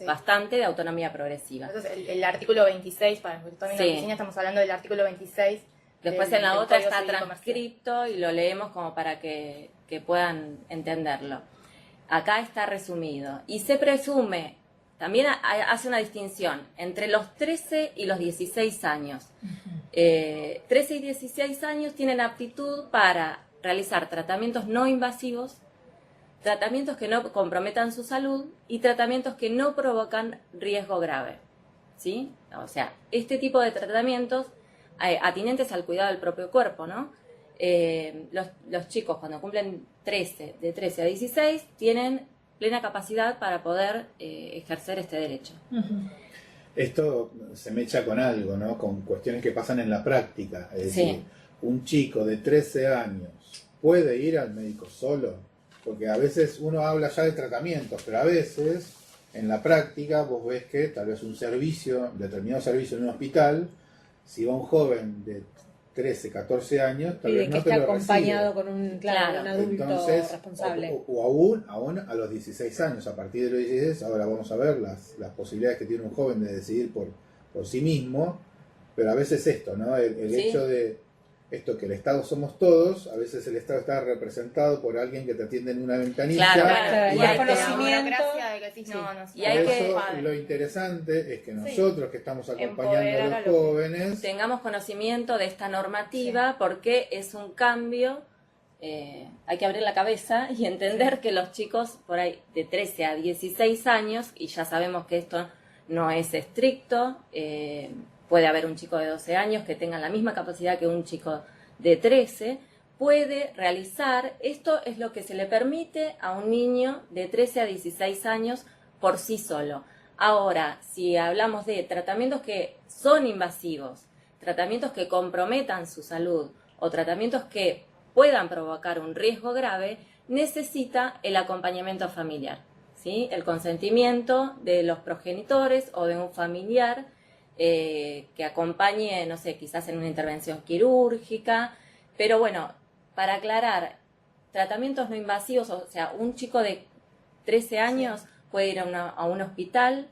bastante de autonomía progresiva. Entonces, el artículo 26, para los que están en la oficina, estamos hablando del artículo 26. Después del- en la del otra Código está Civil Comercial. transcripto y lo leemos como para que puedan entenderlo. Acá está resumido. Y se presume, también hace una distinción entre los 13 y los 16 años. 13 y 16 años tienen aptitud para realizar tratamientos no invasivos, tratamientos que no comprometan su salud y tratamientos que no provocan riesgo grave, ¿sí? O sea, este tipo de tratamientos atinentes al cuidado del propio cuerpo, ¿no? Los chicos cuando cumplen de 13 a 16 tienen plena capacidad para poder ejercer este derecho. Esto se mecha con algo, ¿no? Con cuestiones que pasan en la práctica. Es Sí. decir, un chico de 13 años puede ir al médico solo, porque a veces uno habla ya de tratamientos, pero a veces en la práctica vos ves que tal vez un servicio, determinado servicio en un hospital, si va un joven de 13, 14 años, tal Y de vez que no esté te lo acompañado recibe. con un Claro. adulto Entonces, responsable. o aún a los 16 años, a partir de los 16, ahora vamos a ver las posibilidades que tiene un joven de decidir por sí mismo, pero a veces esto, ¿no? El Sí. hecho de esto que el Estado somos todos, a veces el Estado está representado por alguien que te atiende en una ventanilla. Claro, Claro, y y hay el que- conocimiento. burocracia de que decís, Sí. no, Y hay Por que- eso lo interesante es que nosotros que estamos acompañando Empoderar a a los los- jóvenes, Tengamos conocimiento de esta normativa porque es un cambio, hay que abrir la cabeza y entender que los chicos por ahí de 13 a 16 años, y ya sabemos que esto no es estricto, puede haber un chico de 12 años que tenga la misma capacidad que un chico de 13, puede realizar, esto es lo que se le permite a un niño de 13 a 16 años por sí solo. Ahora, si hablamos de tratamientos que son invasivos, tratamientos que comprometan su salud o tratamientos que puedan provocar un riesgo grave, necesita el acompañamiento familiar, ¿sí? El consentimiento de los progenitores o de un familiar que acompañe, no sé, quizás en una intervención quirúrgica, pero bueno, para aclarar, tratamientos no invasivos, o sea, un chico de 13 años puede ir a un hospital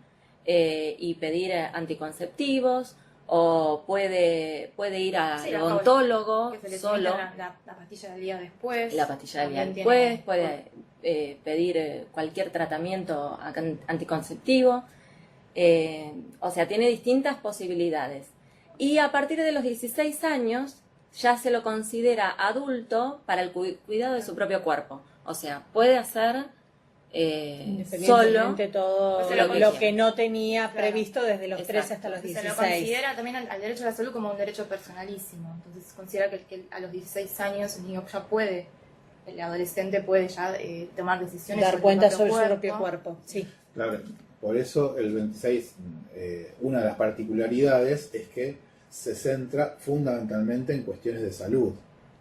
y pedir anticonceptivos, o puede ir al Sí, odontólogo que se le solo, someta la pastilla del día después. la pastilla del día También después, tiene- puede pedir cualquier tratamiento anticonceptivo, o sea, tiene distintas posibilidades. Y a partir de los 16 años ya se lo considera adulto para el cuidado de su propio cuerpo, o sea, puede hacer solo Independientemente todo Pues se lo que no tenía Claro. previsto desde los Exacto. 13 hasta los Se 16. lo considera también al derecho a la salud como un derecho personalísimo. Entonces considera que a los 16 años el niño ya puede, el adolescente puede ya tomar decisiones Dar sobre cuenta el sobre su propio propio cuerpo. Sí. Claro, por eso el 26, una de las particularidades es que se centra fundamentalmente en cuestiones de salud.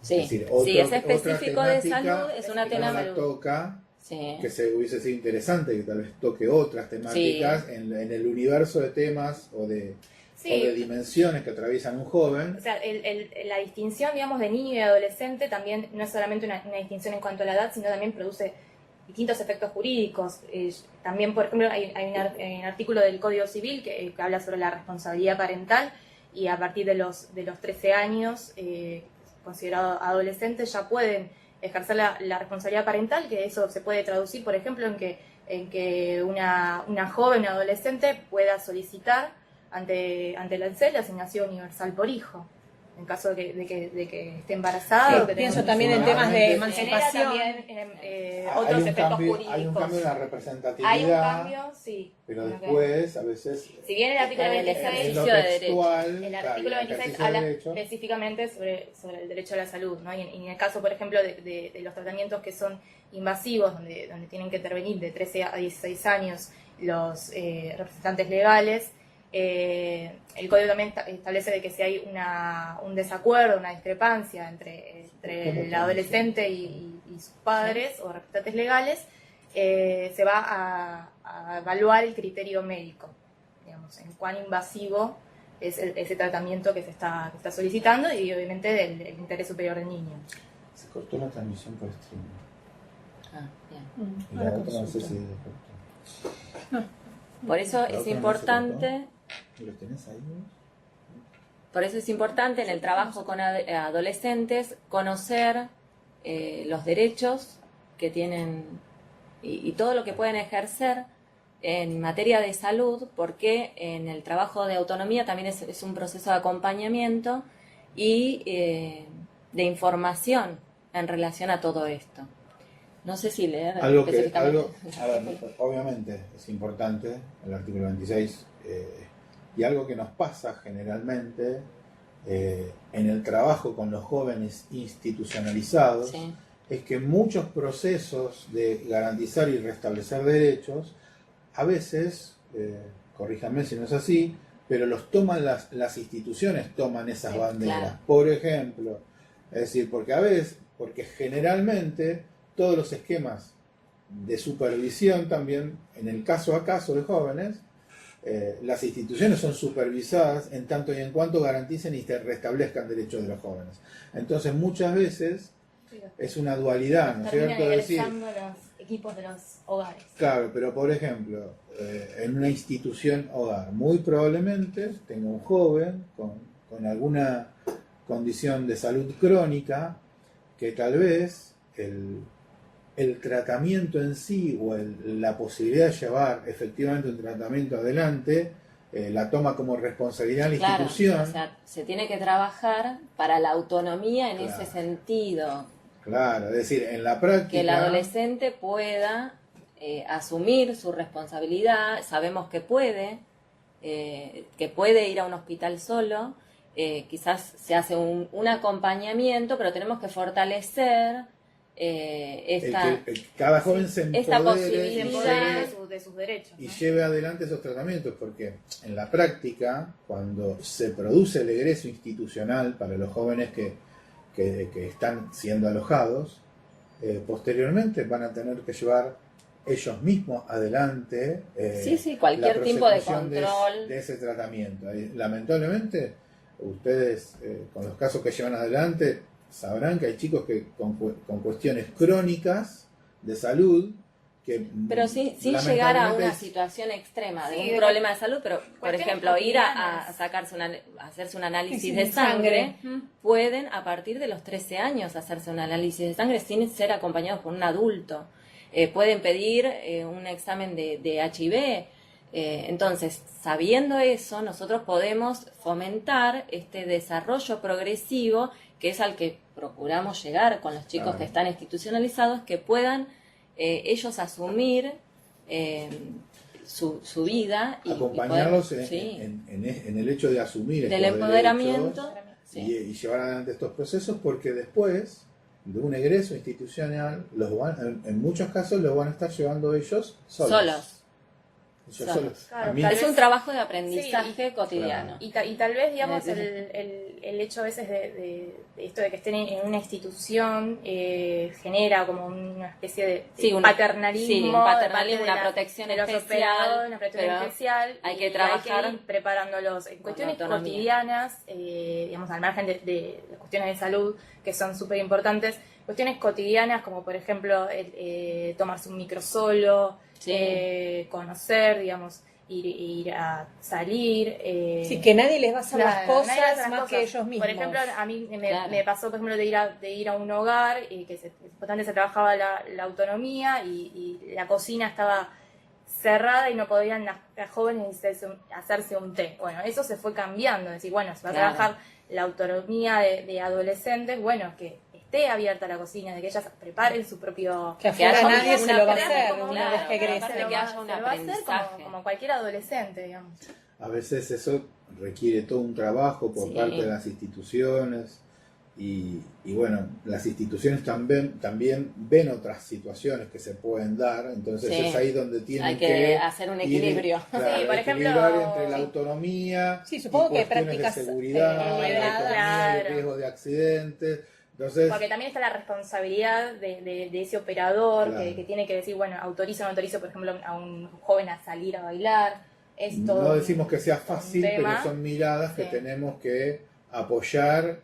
Sí, Es decir, sí, es otra específico de temática salud, es una que no la salud. toca, Sí. que se hubiese sido interesante que tal vez toque otras temáticas en el universo de temas o de dimensiones que atraviesan un joven. O sea, la distinción, digamos, de niño y adolescente también no es solamente una distinción en cuanto a la edad, sino también produce distintos efectos jurídicos. También, por ejemplo, hay un artículo del Código Civil que habla sobre la responsabilidad parental y a partir de los 13 años, considerados adolescentes, ya pueden ejercer la responsabilidad parental, que eso se puede traducir, por ejemplo, en que una joven adolescente pueda solicitar ante el ANSES la asignación universal por hijo, en caso de que esté embarazada. Sí, o que pienso tenga un también en hijo. temas de Genera emancipación. también otros efectos jurídicos. Hay un cambio en la representatividad, Hay un cambio, sí. pero después, a veces, Si bien el artículo En el 26, en lo ejercicio de textual, el claro, artículo el 26 ejercicio habla de derecho, específicamente sobre el derecho a la salud, ¿no? Y en el caso, por ejemplo, de los tratamientos que son invasivos, donde tienen que intervenir de 13 a 16 años los representantes legales, el código también establece de que si hay un desacuerdo, una discrepancia entre el adolescente y sus padres o representantes legales, se va a evaluar el criterio médico, digamos, en cuán invasivo es ese tratamiento que se está solicitando y obviamente del interés superior del niño. se cortó la transmisión por streaming. Ah, bien. Y la otra no sé si se cortó. Por eso La es otra no se importante, ¿Lo tenés ahí vos? por eso es importante en el trabajo con adolescentes conocer los derechos que tienen y todo lo que pueden ejercer en materia de salud, porque en el trabajo de autonomía también es un proceso de acompañamiento y de información en relación a todo esto. No sé si leer específicamente. A ver, obviamente es importante el artículo 26 y algo que nos pasa generalmente en el trabajo con los jóvenes institucionalizados Sí. es que muchos procesos de garantizar y restablecer derechos a veces, corríjanme si no es así, pero los toman las instituciones, toman esas banderas. Claro. Por ejemplo, es decir, porque generalmente todos los esquemas de supervisión también, en el caso a caso de jóvenes, las instituciones son supervisadas en tanto y en cuanto garanticen y restablezcan derechos de los jóvenes. Entonces muchas veces es una dualidad, ¿no es Terminan cierto? Es decir, ingresando los equipos de los hogares. claro, pero por ejemplo, en una institución hogar, muy probablemente tenga un joven con alguna condición de salud crónica que tal vez el tratamiento en sí o la posibilidad de llevar efectivamente un tratamiento adelante la toma como responsabilidad de la Claro, institución. o sea, se tiene que trabajar para la autonomía en Claro. ese sentido, Claro, es decir, en la práctica... que el adolescente pueda asumir su responsabilidad, sabemos que puede ir a un hospital solo, quizás se hace un acompañamiento, pero tenemos que fortalecer cada joven se esta empodere y posibilidad de sus derechos, y ¿no? lleve adelante esos tratamientos, porque en la práctica, cuando se produce el egreso institucional para los jóvenes que están siendo alojados, posteriormente van a tener que llevar ellos mismos adelante cualquier la tipo de prosecución control. de ese tratamiento. Lamentablemente, ustedes con los casos que llevan adelante sabrán que hay chicos que con cuestiones crónicas de salud que pero sin llegar a una lamentablemente situación extrema de Sí, un de problema de salud, pero por cuestiones ejemplo ir a cotidianas. sacarse a hacerse un análisis Sí, de sangre, sangre. pueden a partir de los 13 años hacerse un análisis de sangre sin ser acompañados por un adulto. Pueden pedir un examen de HIV. Entonces, sabiendo eso, nosotros podemos fomentar este desarrollo progresivo que es al que procuramos llegar con los chicos Claro. que están institucionalizados, que puedan ellos asumir su vida y acompañarlos poder, en el hecho de asumir del estos empoderamiento derechos y llevar adelante estos procesos, porque después de un egreso institucional en muchos casos los van a estar llevando ellos solos. Claro, Es un trabajo de aprendizaje cotidiano. Claro. Y tal vez, digamos, el hecho a veces de esto de que estén en una institución genera como una especie de paternalismo. Un paternalismo, una protección de los especial. operadores, una protección pero especial. Hay que trabajar. Hay que ir preparándolos en cuestiones autonomía. cotidianas, digamos, al margen de las cuestiones de salud, que son súper importantes. Cuestiones cotidianas, como por ejemplo, tomarse un micro solo. Conocer, digamos, ir a salir. Sí, que nadie les va a hacer las nadie les hace cosas las más cosas. que ellos mismos. Por ejemplo, a mí me pasó, por ejemplo, de ir a un hogar y que importante se trabajaba la autonomía y la cocina estaba cerrada y no podían las jóvenes hacerse un té. Bueno, eso se fue cambiando, es decir, bueno, se va a trabajar la autonomía de adolescentes, bueno, que esté abierta la cocina, de que ellas preparen su propio... Que afuera nadie se lo va a hacer como una vez que egrese. Que haya un aprendizaje. como cualquier adolescente, digamos. A veces eso requiere todo un trabajo por parte de las instituciones y bueno, las instituciones también ven otras situaciones que se pueden dar, entonces es ahí donde tienen que hacer un equilibrio. Por ejemplo, entre la autonomía supongo y que cuestiones prácticas de seguridad, la autonomía y el riesgo de accidentes. Entonces, porque también está la responsabilidad de ese operador claro, que tiene que decir, bueno, autorizo o no autorizo, por ejemplo, a un joven a salir a bailar. No decimos que sea fácil, pero son miradas que tenemos que apoyar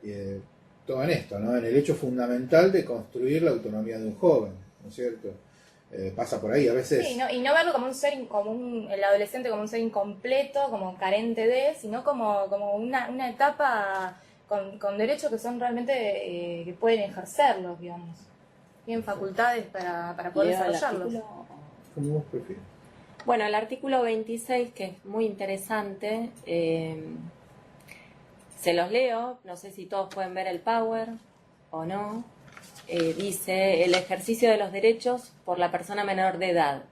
todo en esto, ¿no? En el hecho fundamental de construir la autonomía de un joven, ¿no es cierto? Pasa por ahí a veces. Sí, y no verlo como un ser, el adolescente como un ser incompleto, como carente de, sino como una etapa con derechos que son realmente, que pueden ejercerlos, digamos. Tienen facultades para poder desarrollarlos. Como vos prefieres. Bueno, el artículo 26, que es muy interesante, se los leo, no sé si todos pueden ver el Power o no. Dice, el ejercicio de los derechos por la persona menor de edad.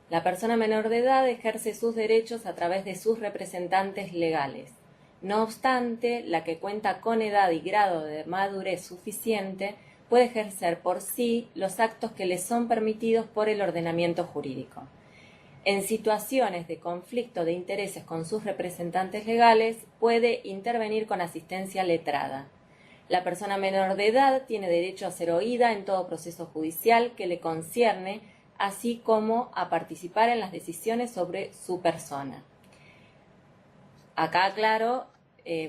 La persona menor de edad ejerce sus derechos a través de sus representantes legales. No obstante, la que cuenta con edad y grado de madurez suficiente puede ejercer por sí los actos que le son permitidos por el ordenamiento jurídico. En situaciones de conflicto de intereses con sus representantes legales, puede intervenir con asistencia letrada. La persona menor de edad tiene derecho a ser oída en todo proceso judicial que le concierne, así como a participar en las decisiones sobre su persona. Acá, claro,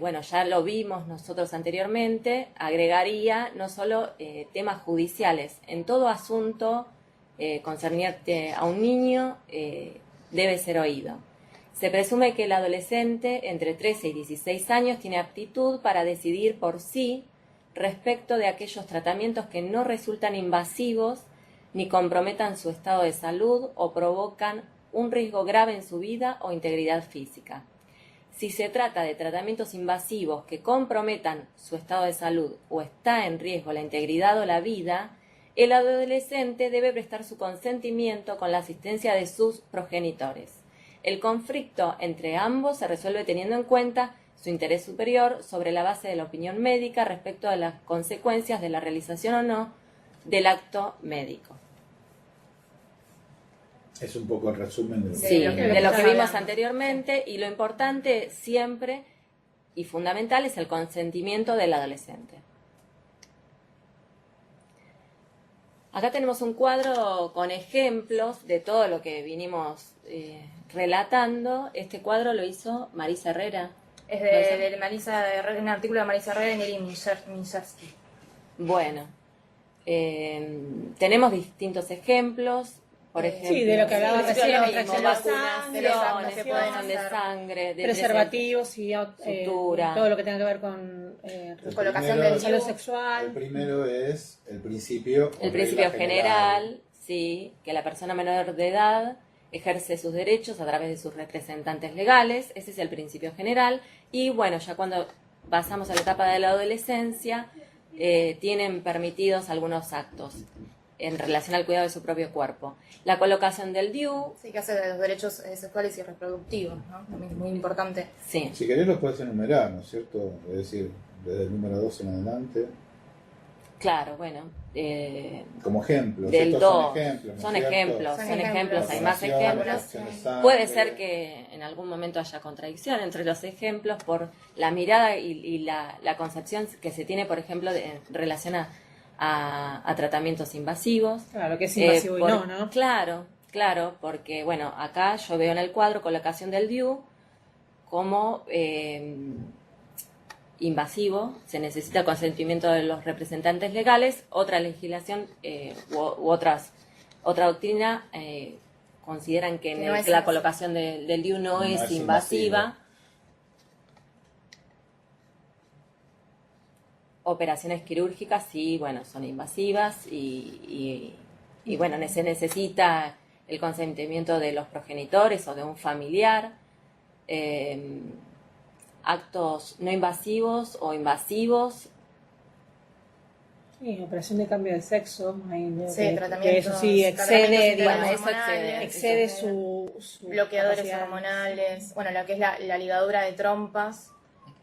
bueno, ya lo vimos nosotros anteriormente, agregaría no solo temas judiciales, en todo asunto concerniente a un niño debe ser oído. Se presume que el adolescente entre 13 y 16 años tiene aptitud para decidir por sí respecto de aquellos tratamientos que no resultan invasivos ni comprometan su estado de salud o provocan un riesgo grave en su vida o integridad física. Si se trata de tratamientos invasivos que comprometan su estado de salud o está en riesgo la integridad o la vida, el adolescente debe prestar su consentimiento con la asistencia de sus progenitores. El conflicto entre ambos se resuelve teniendo en cuenta su interés superior sobre la base de la opinión médica respecto de las consecuencias de la realización o no del acto médico. Es un poco el resumen de lo que vimos anteriormente, y lo importante siempre y fundamental es el consentimiento del adolescente. Acá tenemos un cuadro con ejemplos de todo lo que vinimos relatando. Este cuadro lo hizo Marisa Herrera. Es de Marisa Herrera, un artículo de Marisa Herrera y Neri Minchersky. Bueno, tenemos distintos ejemplos. Por ejemplo, sí, de lo que hablaba recién, vacunaciones, de sangre, de preservativos y sutura, todo lo que tenga que ver con colocación del salud sexual. El primero es el principio general, sí, que la persona menor de edad ejerce sus derechos a través de sus representantes legales. Ese es el principio general. Y bueno, ya cuando pasamos a la etapa de la adolescencia, tienen permitidos algunos actos. en relación al cuidado de su propio cuerpo. La colocación del DIU. Sí, que hace de los derechos sexuales y reproductivos, ¿no? También es muy importante. Sí. Si querés los puedes enumerar, ¿no es cierto? Es decir, desde el número 2 en adelante. Claro, bueno. Como ejemplos. Del Estos 2. son ejemplos, ¿no es Son cierto? ejemplos, hay más Donación, ejemplos. donación de sangre. Puede ser que en algún momento haya contradicción entre los ejemplos por la mirada y la concepción que se tiene, por ejemplo, en relación a tratamientos invasivos. Claro, que es invasivo y no, ¿no? Claro, porque, bueno, acá yo veo en el cuadro colocación del DIU como invasivo, se necesita el consentimiento de los representantes legales. Otra legislación otra doctrina consideran que, No es que la invasivo. colocación del DIU no es es invasiva. invasivo. Operaciones quirúrgicas sí, bueno, son invasivas y bueno, se necesita el consentimiento de los progenitores o de un familiar. Actos no invasivos o invasivos. Sí, operación de cambio de sexo. Sí, tratamientos. Que eso sí excede, tratamientos digamos, hormonales, excede su bloqueadores capacidad. hormonales, bueno, lo que es la ligadura de trompas,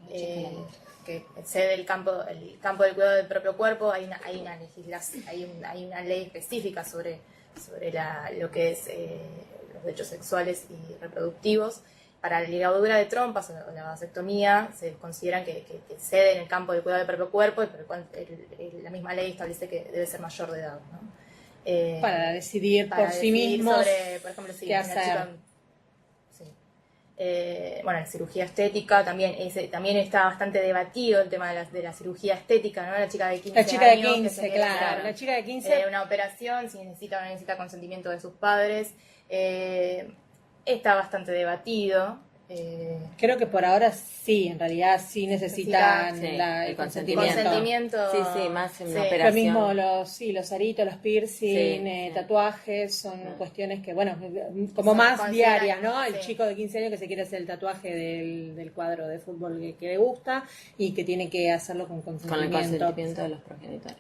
que excede el campo del cuidado del propio cuerpo. Hay una legislación, hay una ley específica sobre lo que es los derechos sexuales y reproductivos. Para la ligadura de trompas o la vasectomía se consideran que excede en el campo del cuidado del propio cuerpo, pero la misma ley establece que debe ser mayor de edad, ¿no? Para decidir por sí decidir mismos sobre, por ejemplo, si qué una hacer. chica- sí. Bueno, la cirugía estética también está bastante debatido el tema de la cirugía estética, ¿no? La chica de 15 La chica de años que 15, se quiere claro. hacer, La chica de 15. una operación, si necesita o no necesita consentimiento de sus padres. Está bastante debatido. Creo que por ahora sí, en realidad sí necesitan Sí, el el consentimiento. Sí, más en una Lo operación. mismo los aritos, los piercing, Sí. tatuajes, son cuestiones que, bueno, como más consideran, diarias, ¿no? El sí. chico de 15 años que se quiere hacer el tatuaje del cuadro de fútbol que le gusta y que tiene que hacerlo con Con el consentimiento. consentimiento de los progenitores.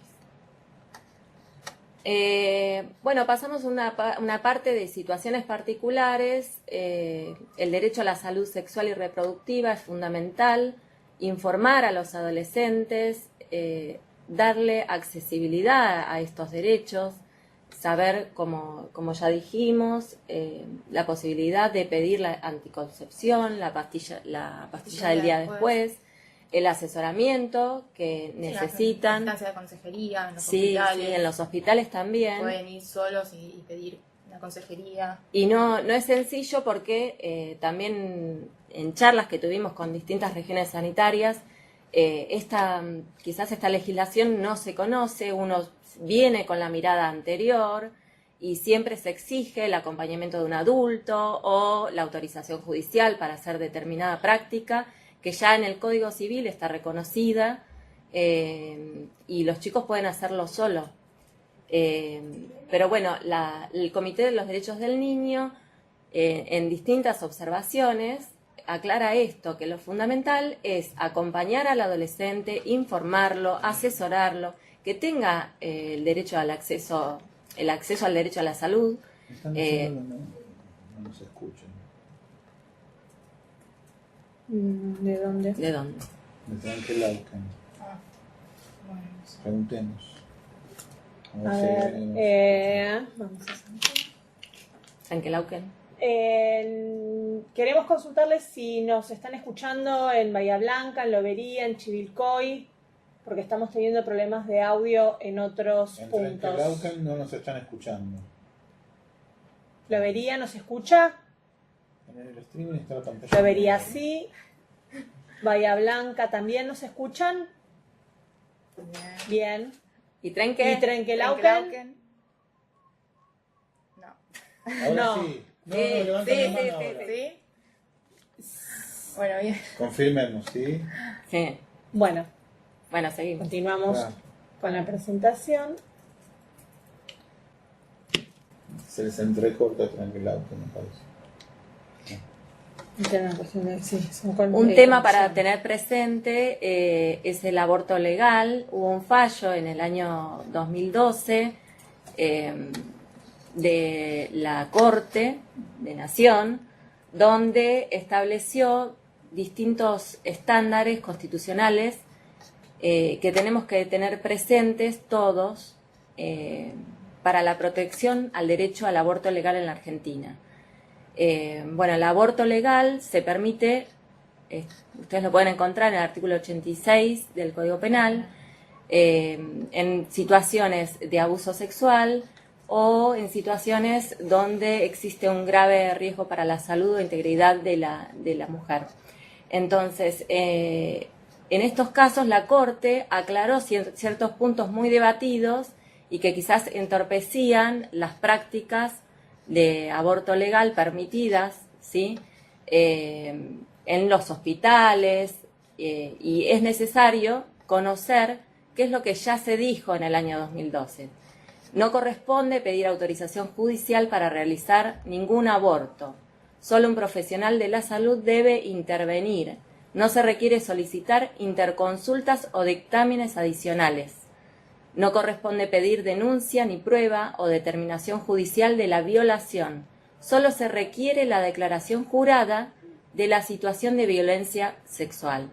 Bueno, pasamos a una parte de situaciones particulares. El derecho a la salud sexual y reproductiva es fundamental. Informar a los adolescentes, darle accesibilidad a estos derechos, saber, como ya dijimos, la posibilidad de pedir la anticoncepción, la pastilla del día después, el asesoramiento que necesitan. Instancia de consejería en los Sí, hospitales. en los hospitales también. Pueden ir solos y pedir una consejería. Y no es sencillo porque también en charlas que tuvimos con distintas regiones sanitarias, quizás esta legislación no se conoce, uno viene con la mirada anterior y siempre se exige el acompañamiento de un adulto o la autorización judicial para hacer determinada práctica, que ya en el Código Civil está reconocida y los chicos pueden hacerlo solos. Pero bueno, el Comité de los Derechos del Niño, en distintas observaciones, aclara esto, que lo fundamental es acompañar al adolescente, informarlo, asesorarlo, que tenga el derecho al acceso al derecho a la salud. Están diciendo no nos escuchan. ¿De dónde? ¿De dónde? De Tranquilauquen. Preguntemos. A ver, vamos a hacer. Tranquilauquen. Queremos consultarles si nos están escuchando en Bahía Blanca, en Lobería, en Chivilcoy, porque estamos teniendo problemas de audio en otros En puntos. Tranquilauquen no nos están escuchando. Lobería, ¿nos escucha? En el streaming está la pantalla. Lobería sí. Bahía Blanca también nos escuchan. Bien. ¿Y Trenque? ¿Y Trenquelauquen? No. Ahora No. sí. No, levanten la mano ahora. ¿Sí? Bueno, bien. Confirmemos, ¿sí? Sí. Bueno, Bueno, seguimos. continuamos Claro. con la presentación. Se les entrecorta Tranquilauquen, me parece. Un tema para tener presente es el aborto legal. Hubo un fallo en el año 2012 de la Corte de Nación, donde estableció distintos estándares constitucionales que tenemos que tener presentes todos para la protección al derecho al aborto legal en la Argentina. Bueno, el aborto legal se permite, ustedes lo pueden encontrar en el artículo 86 del Código Penal, en situaciones de abuso sexual o en situaciones donde existe un grave riesgo para la salud o integridad de la mujer. Entonces, en estos casos la Corte aclaró ciertos puntos muy debatidos y que quizás entorpecían las prácticas de aborto legal permitidas, ¿sí? En los hospitales, y es necesario conocer qué es lo que ya se dijo en el año 2012. No corresponde pedir autorización judicial para realizar ningún aborto. Solo un profesional de la salud debe intervenir. No se requiere solicitar interconsultas o dictámenes adicionales. No corresponde pedir denuncia ni prueba o determinación judicial de la violación. Solo se requiere la declaración jurada de la situación de violencia sexual.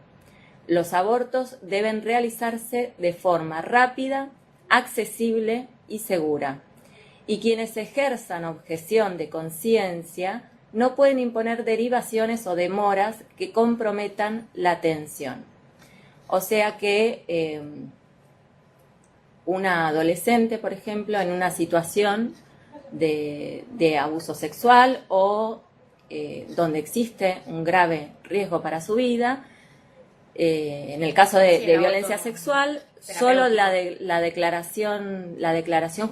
Los abortos deben realizarse de forma rápida, accesible y segura. Y quienes ejerzan objeción de conciencia no pueden imponer derivaciones o demoras que comprometan la atención. O sea que una adolescente, por ejemplo, en una situación de abuso sexual o donde existe un grave riesgo para su vida, en el caso de violencia sexual, solo la declaración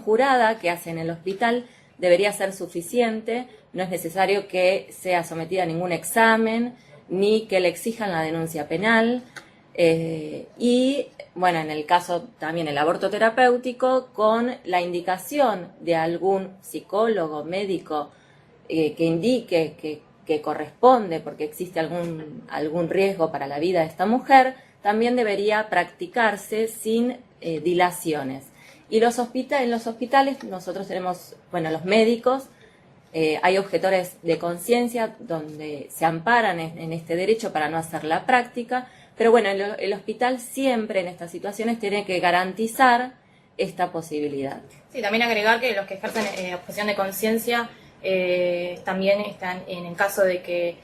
jurada que hace en el hospital debería ser suficiente. No es necesario que sea sometida a ningún examen ni que le exijan la denuncia penal. Y bueno, en el caso también el aborto terapéutico, con la indicación de algún psicólogo, médico, que indique que corresponde porque existe algún riesgo para la vida de esta mujer, también debería practicarse sin dilaciones. Y en los hospitales nosotros tenemos, bueno, los médicos, hay objetores de conciencia donde se amparan en este derecho para no hacer la práctica, pero bueno, el hospital siempre en estas situaciones tiene que garantizar esta posibilidad. Sí, también agregar que los que ejercen objeción de conciencia también están en el caso de que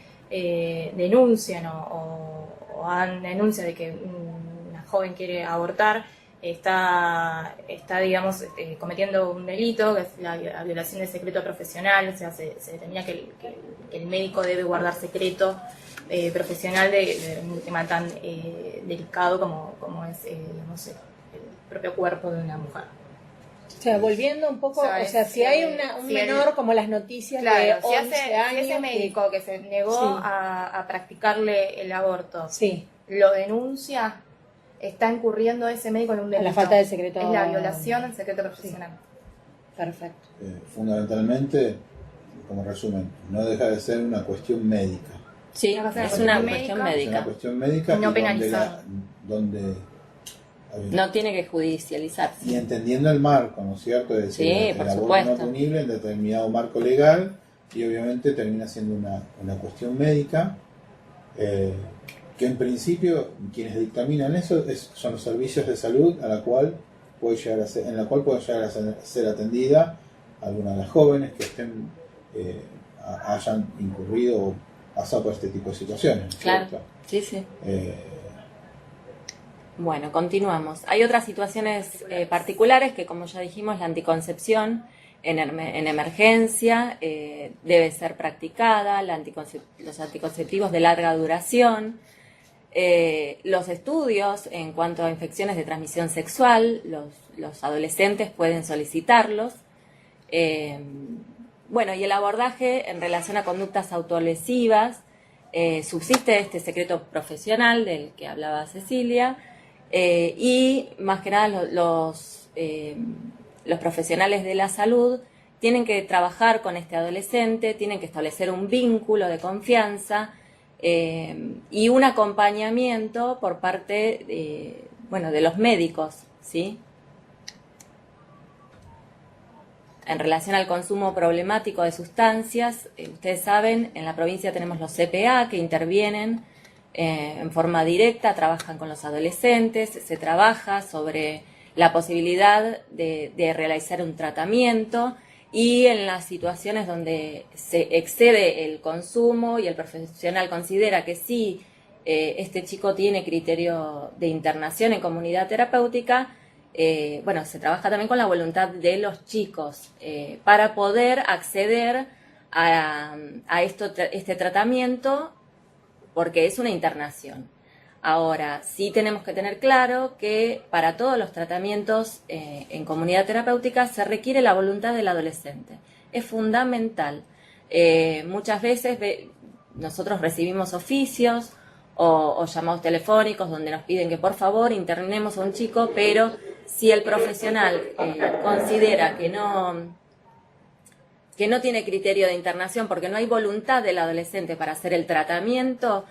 denuncian o hagan denuncia de que una joven quiere abortar, está digamos, cometiendo un delito, que es la violación del secreto profesional. O sea, se determina que el médico debe guardar secreto profesional de un tema tan delicado como es digamos, el propio cuerpo de una mujer. O sea, volviendo un poco, o sea, si hay un menor, como las noticias claro, de 11 años... Si ese médico que se negó sí. a practicarle el aborto, sí. lo denuncia, está incurriendo ese médico en un delito. A la falta de secreto... Es la violación del secreto profesional. Sí. Perfecto. Fundamentalmente, como resumen, no deja de ser una cuestión médica. Sí, es una cuestión médica. Es una cuestión médica no penalizada. Donde no tiene que judicializarse. Y entendiendo el marco, ¿no es cierto? Es decir, sí, el por aborto supuesto. no punible en determinado marco legal, y obviamente termina siendo una cuestión médica, que en principio quienes dictaminan eso son los servicios de salud en la cual puede llegar a ser atendida alguna de las jóvenes que estén hayan incurrido o pasado por este tipo de situaciones, ¿no es claro, cierto? Sí, sí. Bueno, continuamos. Hay otras situaciones particulares que, como ya dijimos, la anticoncepción en emergencia debe ser practicada, los anticonceptivos de larga duración, los estudios en cuanto a infecciones de transmisión sexual, los adolescentes pueden solicitarlos. Bueno, y el abordaje en relación a conductas autolesivas, subsiste este secreto profesional del que hablaba Cecilia, y más que nada los profesionales de la salud tienen que trabajar con este adolescente, tienen que establecer un vínculo de confianza y un acompañamiento por parte de los médicos, ¿sí? en relación al consumo problemático de sustancias, ustedes saben, en la provincia tenemos los CPA que intervienen en forma directa, trabajan con los adolescentes, se trabaja sobre la posibilidad de realizar un tratamiento, y en las situaciones donde se excede el consumo y el profesional considera que sí, este chico tiene criterio de internación en comunidad terapéutica, bueno, se trabaja también con la voluntad de los chicos para poder acceder a este tratamiento, porque es una internación. Ahora, sí tenemos que tener claro que para todos los tratamientos en comunidad terapéutica se requiere la voluntad del adolescente. Es fundamental. Muchas veces nosotros recibimos oficios o llamados telefónicos donde nos piden que por favor internemos a un chico, pero si el profesional considera que no tiene criterio de internación porque no hay voluntad del adolescente para hacer el tratamiento,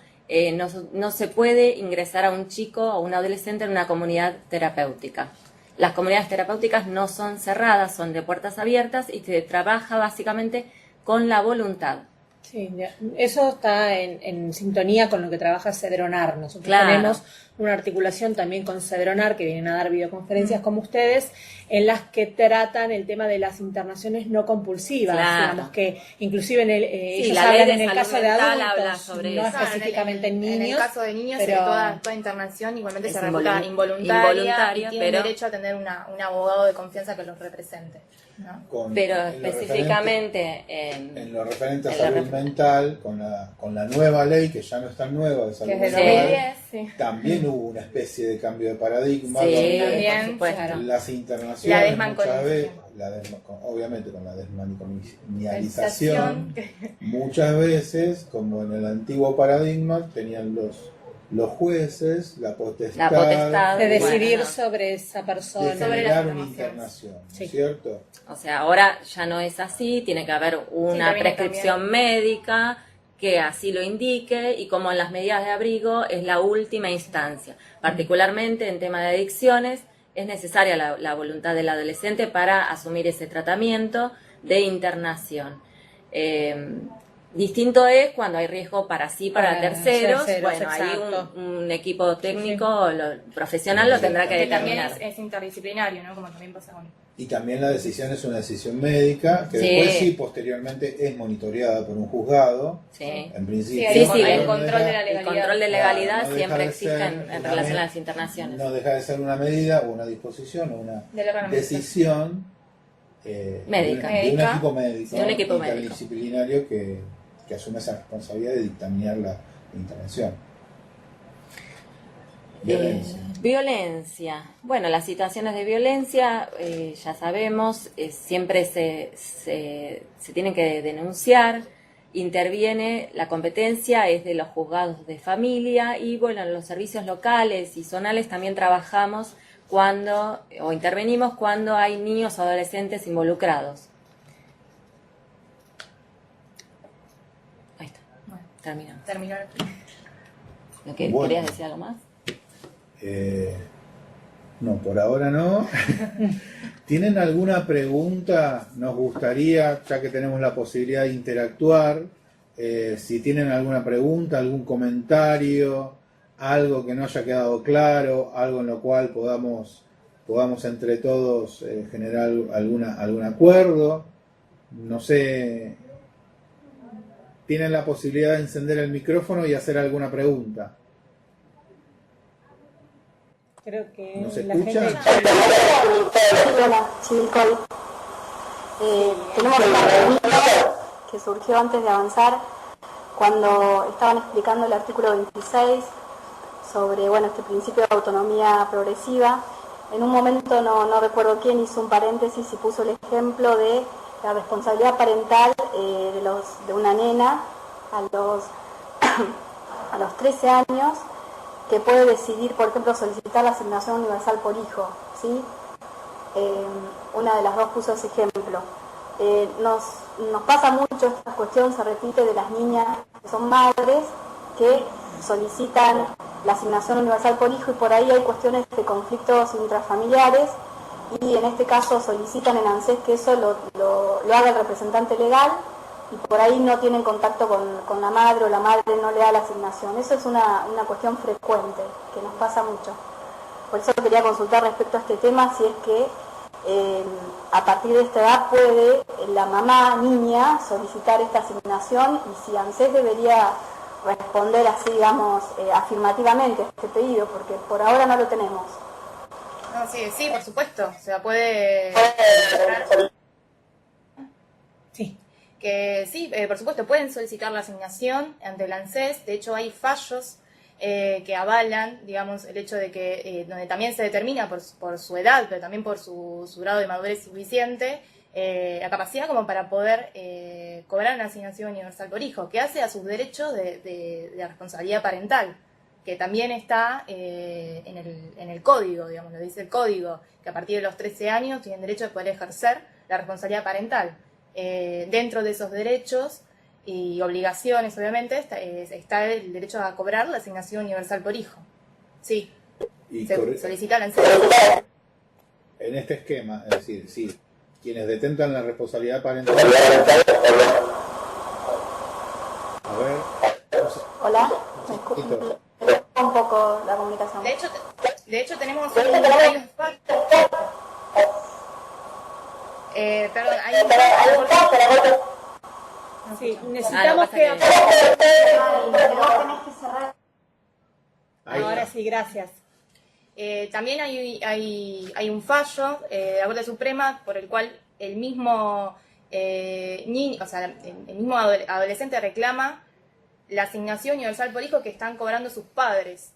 no se puede ingresar a un chico o un adolescente en una comunidad terapéutica. Las comunidades terapéuticas no son cerradas, son de puertas abiertas y se trabaja básicamente con la voluntad. Sí, eso está en sintonía con lo que trabaja Cedronar. Nosotros Claro. tenemos una articulación también con Cedronar, que vienen a dar videoconferencias como ustedes, en las que tratan el tema de las internaciones no compulsivas. Claro. Digamos que inclusive ellos la ley hablan de en el salud caso de mental adultos, habla sobre no eso. específicamente en niños. En el caso de niños, pero toda internación igualmente es se reputa involuntaria involuntaria, y tienen pero- derecho a tener un abogado de confianza que los represente, ¿no? Pero en lo específicamente en lo referente a en lo salud refer- mental, con la nueva ley, que ya no es tan nueva de salud Que es del mental, 2010, sí. también hubo una especie de cambio de paradigma, Sí, donde también, por supuesto. claro. las La internaciones desmanconización. muchas veces, obviamente con la desmaniconialización, muchas veces, como en el antiguo paradigma, tenían los jueces la potestad de decidir bueno, sobre esa persona. de sobre generar las una internaciones. internación, ¿no Sí. es cierto? O sea, ahora ya no es así, tiene que haber una también prescripción médica que así lo indique, y como en las medidas de abrigo es la última instancia. Particularmente en tema de adicciones es necesaria la voluntad del adolescente para asumir ese tratamiento de internación. Distinto es cuando hay riesgo para Para terceros, terceros, bueno, ahí exacto. un equipo técnico profesional lo tendrá que Que también determinar. es interdisciplinario, ¿no? Como también pasa con... Y también la decisión es una decisión médica, que Sí. después sí, posteriormente es monitoreada por un juzgado, Sí. en principio. Sí, Sí, hay el control de la El legalidad. control de legalidad Claro, no deja siempre de existe ser en una relación a me- las internaciones. No deja de ser una medida o una disposición o una Del órgano decisión Médica. de un equipo médico, De un equipo médico. interdisciplinario que asume esa responsabilidad de dictaminar la intervención. Violencia. Violencia. Bueno, las situaciones de violencia, ya sabemos, siempre se tienen que denunciar. Interviene, la competencia es de los juzgados de familia, y bueno, en los servicios locales y zonales también trabajamos intervenimos cuando hay niños o adolescentes involucrados. Ahí está. Bueno. Terminamos. Terminar. Bueno. ¿Querías decir algo más? No, por ahora no. ¿Tienen alguna pregunta? Nos gustaría, ya que tenemos la posibilidad de interactuar, si tienen alguna pregunta, algún comentario, algo que no haya quedado claro, algo en lo cual podamos entre todos generar algún acuerdo. No sé, tienen la posibilidad de encender el micrófono y hacer alguna pregunta. Creo que ¿No se la escucha? gente... Hola, sí, Nicole. Tenemos una pregunta que surgió antes de avanzar cuando estaban explicando el artículo 26 sobre este principio de autonomía progresiva. En un momento, no recuerdo quién, hizo un paréntesis y puso el ejemplo de la responsabilidad parental de una nena a los 13 años, que puede decidir, por ejemplo, solicitar la asignación universal por hijo, ¿sí? Una de las dos puso ese ejemplo. Nos pasa mucho esta cuestión, se repite, de las niñas que son madres que solicitan la asignación universal por hijo, y por ahí hay cuestiones de conflictos intrafamiliares y en este caso solicitan en ANSES que eso lo haga el representante legal y por ahí no tienen contacto con la madre o la madre no le da la asignación. Eso es una cuestión frecuente que nos pasa mucho. Por eso quería consultar respecto a este tema si es que a partir de esta edad puede la mamá niña solicitar esta asignación y si ANSES debería responder así, digamos, afirmativamente a este pedido, porque por ahora no lo tenemos. No, sí, por supuesto. O sea, puede... Sí. Que sí, por supuesto, pueden solicitar la asignación ante el ANSES. De hecho, hay fallos que avalan, digamos, el hecho de que, donde también se determina por su edad, pero también por su grado de madurez suficiente, la capacidad como para poder cobrar una asignación universal por hijo, que hace a sus derechos de responsabilidad parental, que también está en el código, digamos, lo dice el código, que a partir de los 13 años tienen derecho de poder ejercer la responsabilidad parental. Dentro de esos derechos y obligaciones, obviamente, está el derecho a cobrar la asignación universal por hijo. Sí, Y se solicita la en este esquema, es decir, sí, quienes detentan la responsabilidad parental. A ver. No sé. Hola, ¿me escuchan? Un poco la comunicación. De hecho tenemos perdón, hay Sí, necesitamos que... Ahora sí, gracias. También hay un fallo de la Corte Suprema por el cual el mismo niño, o sea, el mismo adolescente reclama la asignación universal por hijo que están cobrando sus padres.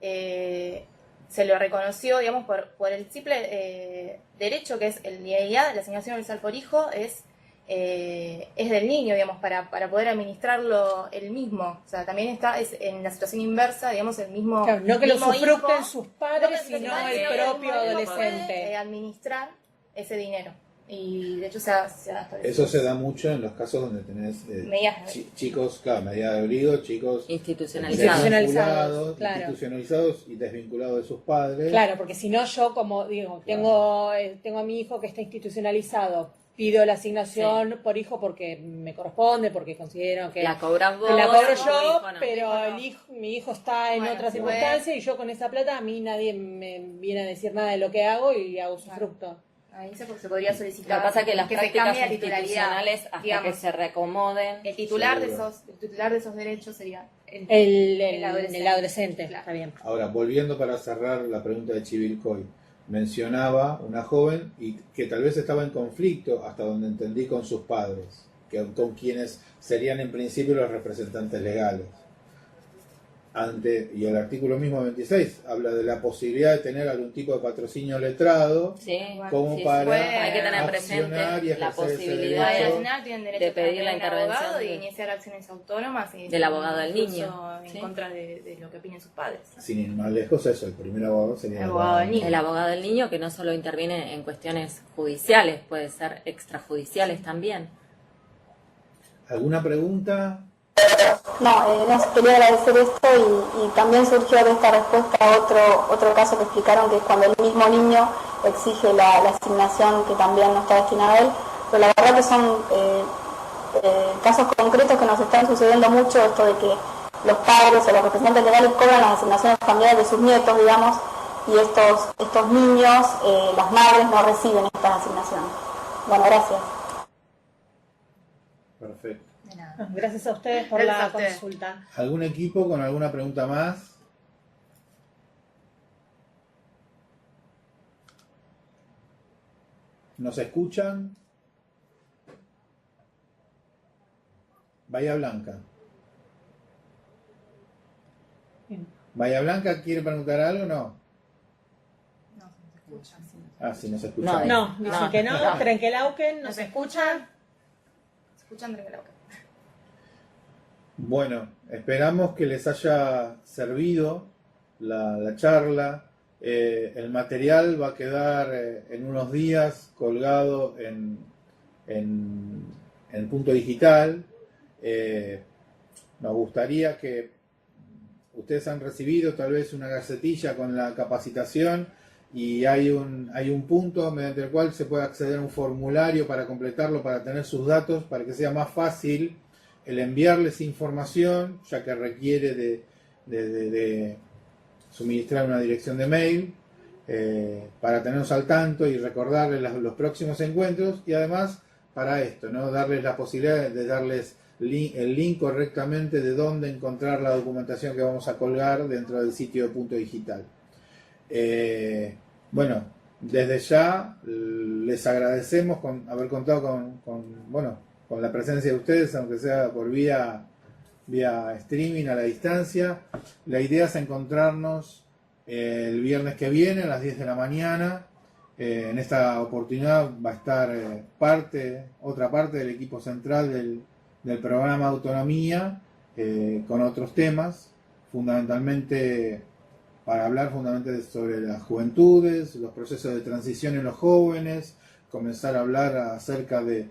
Se lo reconoció, digamos, por el simple derecho que es el IEIA, la asignación universal por hijo, es del niño, digamos, para poder administrarlo él mismo. O sea, también está en la situación inversa, digamos, el mismo. Claro, no que lo mismo sufructen hijo, sus padres, no que sino los el padres, propio no adolescente. puede, administrar ese dinero. Y de hecho se ha establecido. Eso se da mucho en los casos donde tenés chicos, claro, medida de abrigo, chicos institucionalizados, claro. Institucionalizados y desvinculados de sus padres. Claro, porque si no yo, como digo, tengo a mi hijo que está institucionalizado, pido la asignación por hijo porque me corresponde, porque considero que la cobras vos, la cobro yo, hijo no. pero mi hijo está en otra circunstancia y yo con esa plata a mí nadie me viene a decir nada de lo que hago y hago su fruto. Ahí se podría solicitar. Lo que pasa es que las prácticas se cambie la institucionales, hasta digamos, que se reacomoden. El titular de esos derechos sería el adolescente. Claro. Está bien. Ahora, volviendo para cerrar la pregunta de Chivilcoy, mencionaba una joven y que tal vez estaba en conflicto, hasta donde entendí, con sus padres, con quienes serían en principio los representantes legales. Y el artículo mismo 26 habla de la posibilidad de tener algún tipo de patrocinio letrado, para hay que tener presente la posibilidad de pedir la intervención y iniciar acciones autónomas del abogado del niño en contra de lo que opinen sus padres. Sin ir más lejos, eso, el primer abogado sería el abogado del niño. El abogado del niño, que no solo interviene en cuestiones judiciales, puede ser extrajudiciales también. ¿Alguna pregunta? No, quería agradecer esto y también surgió de esta respuesta otro caso que explicaron, que es cuando el mismo niño exige la asignación que también no está destinada a él, pero la verdad que son casos concretos que nos están sucediendo mucho, esto de que los padres o los representantes legales cobran las asignaciones familiares de sus nietos, digamos, y estos niños, las madres no reciben estas asignaciones. Bueno, gracias. Perfecto. Gracias a ustedes por la consulta. ¿Algún equipo con alguna pregunta más? ¿Nos escuchan? Bahía Blanca. Bien. ¿Bahía Blanca quiere preguntar algo o no? No, se escucha. Ah, sí, nos escuchan. No, dicen que no. Trenquelauquen, ¿nos escuchan? ¿Se escuchan Trenquelauquen? Bueno, esperamos que les haya servido la charla. El material va a quedar en unos días colgado en Punto Digital. Nos gustaría que ustedes han recibido tal vez una gacetilla con la capacitación y hay un punto mediante el cual se puede acceder a un formulario para completarlo, para tener sus datos, para que sea más fácil el enviarles información, ya que requiere de suministrar una dirección de mail, para tenernos al tanto y recordarles los próximos encuentros, y además para esto, ¿no? Darles la posibilidad de darles el link correctamente de dónde encontrar la documentación que vamos a colgar dentro del sitio de Punto Digital. Bueno, desde ya les agradecemos haber contado con la presencia de ustedes, aunque sea por vía streaming a la distancia. La idea es encontrarnos el viernes que viene a las 10 de la mañana. En esta oportunidad va a estar otra parte del equipo central del programa Autonomía, con otros temas, fundamentalmente para hablar sobre las juventudes, los procesos de transición en los jóvenes, comenzar a hablar acerca del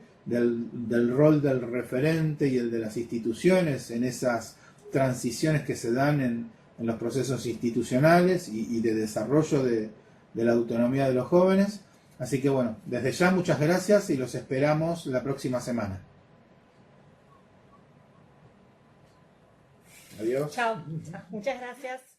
rol del referente y el de las instituciones en esas transiciones que se dan en los procesos institucionales y de desarrollo de la autonomía de los jóvenes. Así que bueno, desde ya muchas gracias y los esperamos la próxima semana. Adiós. Chao. Muchas gracias.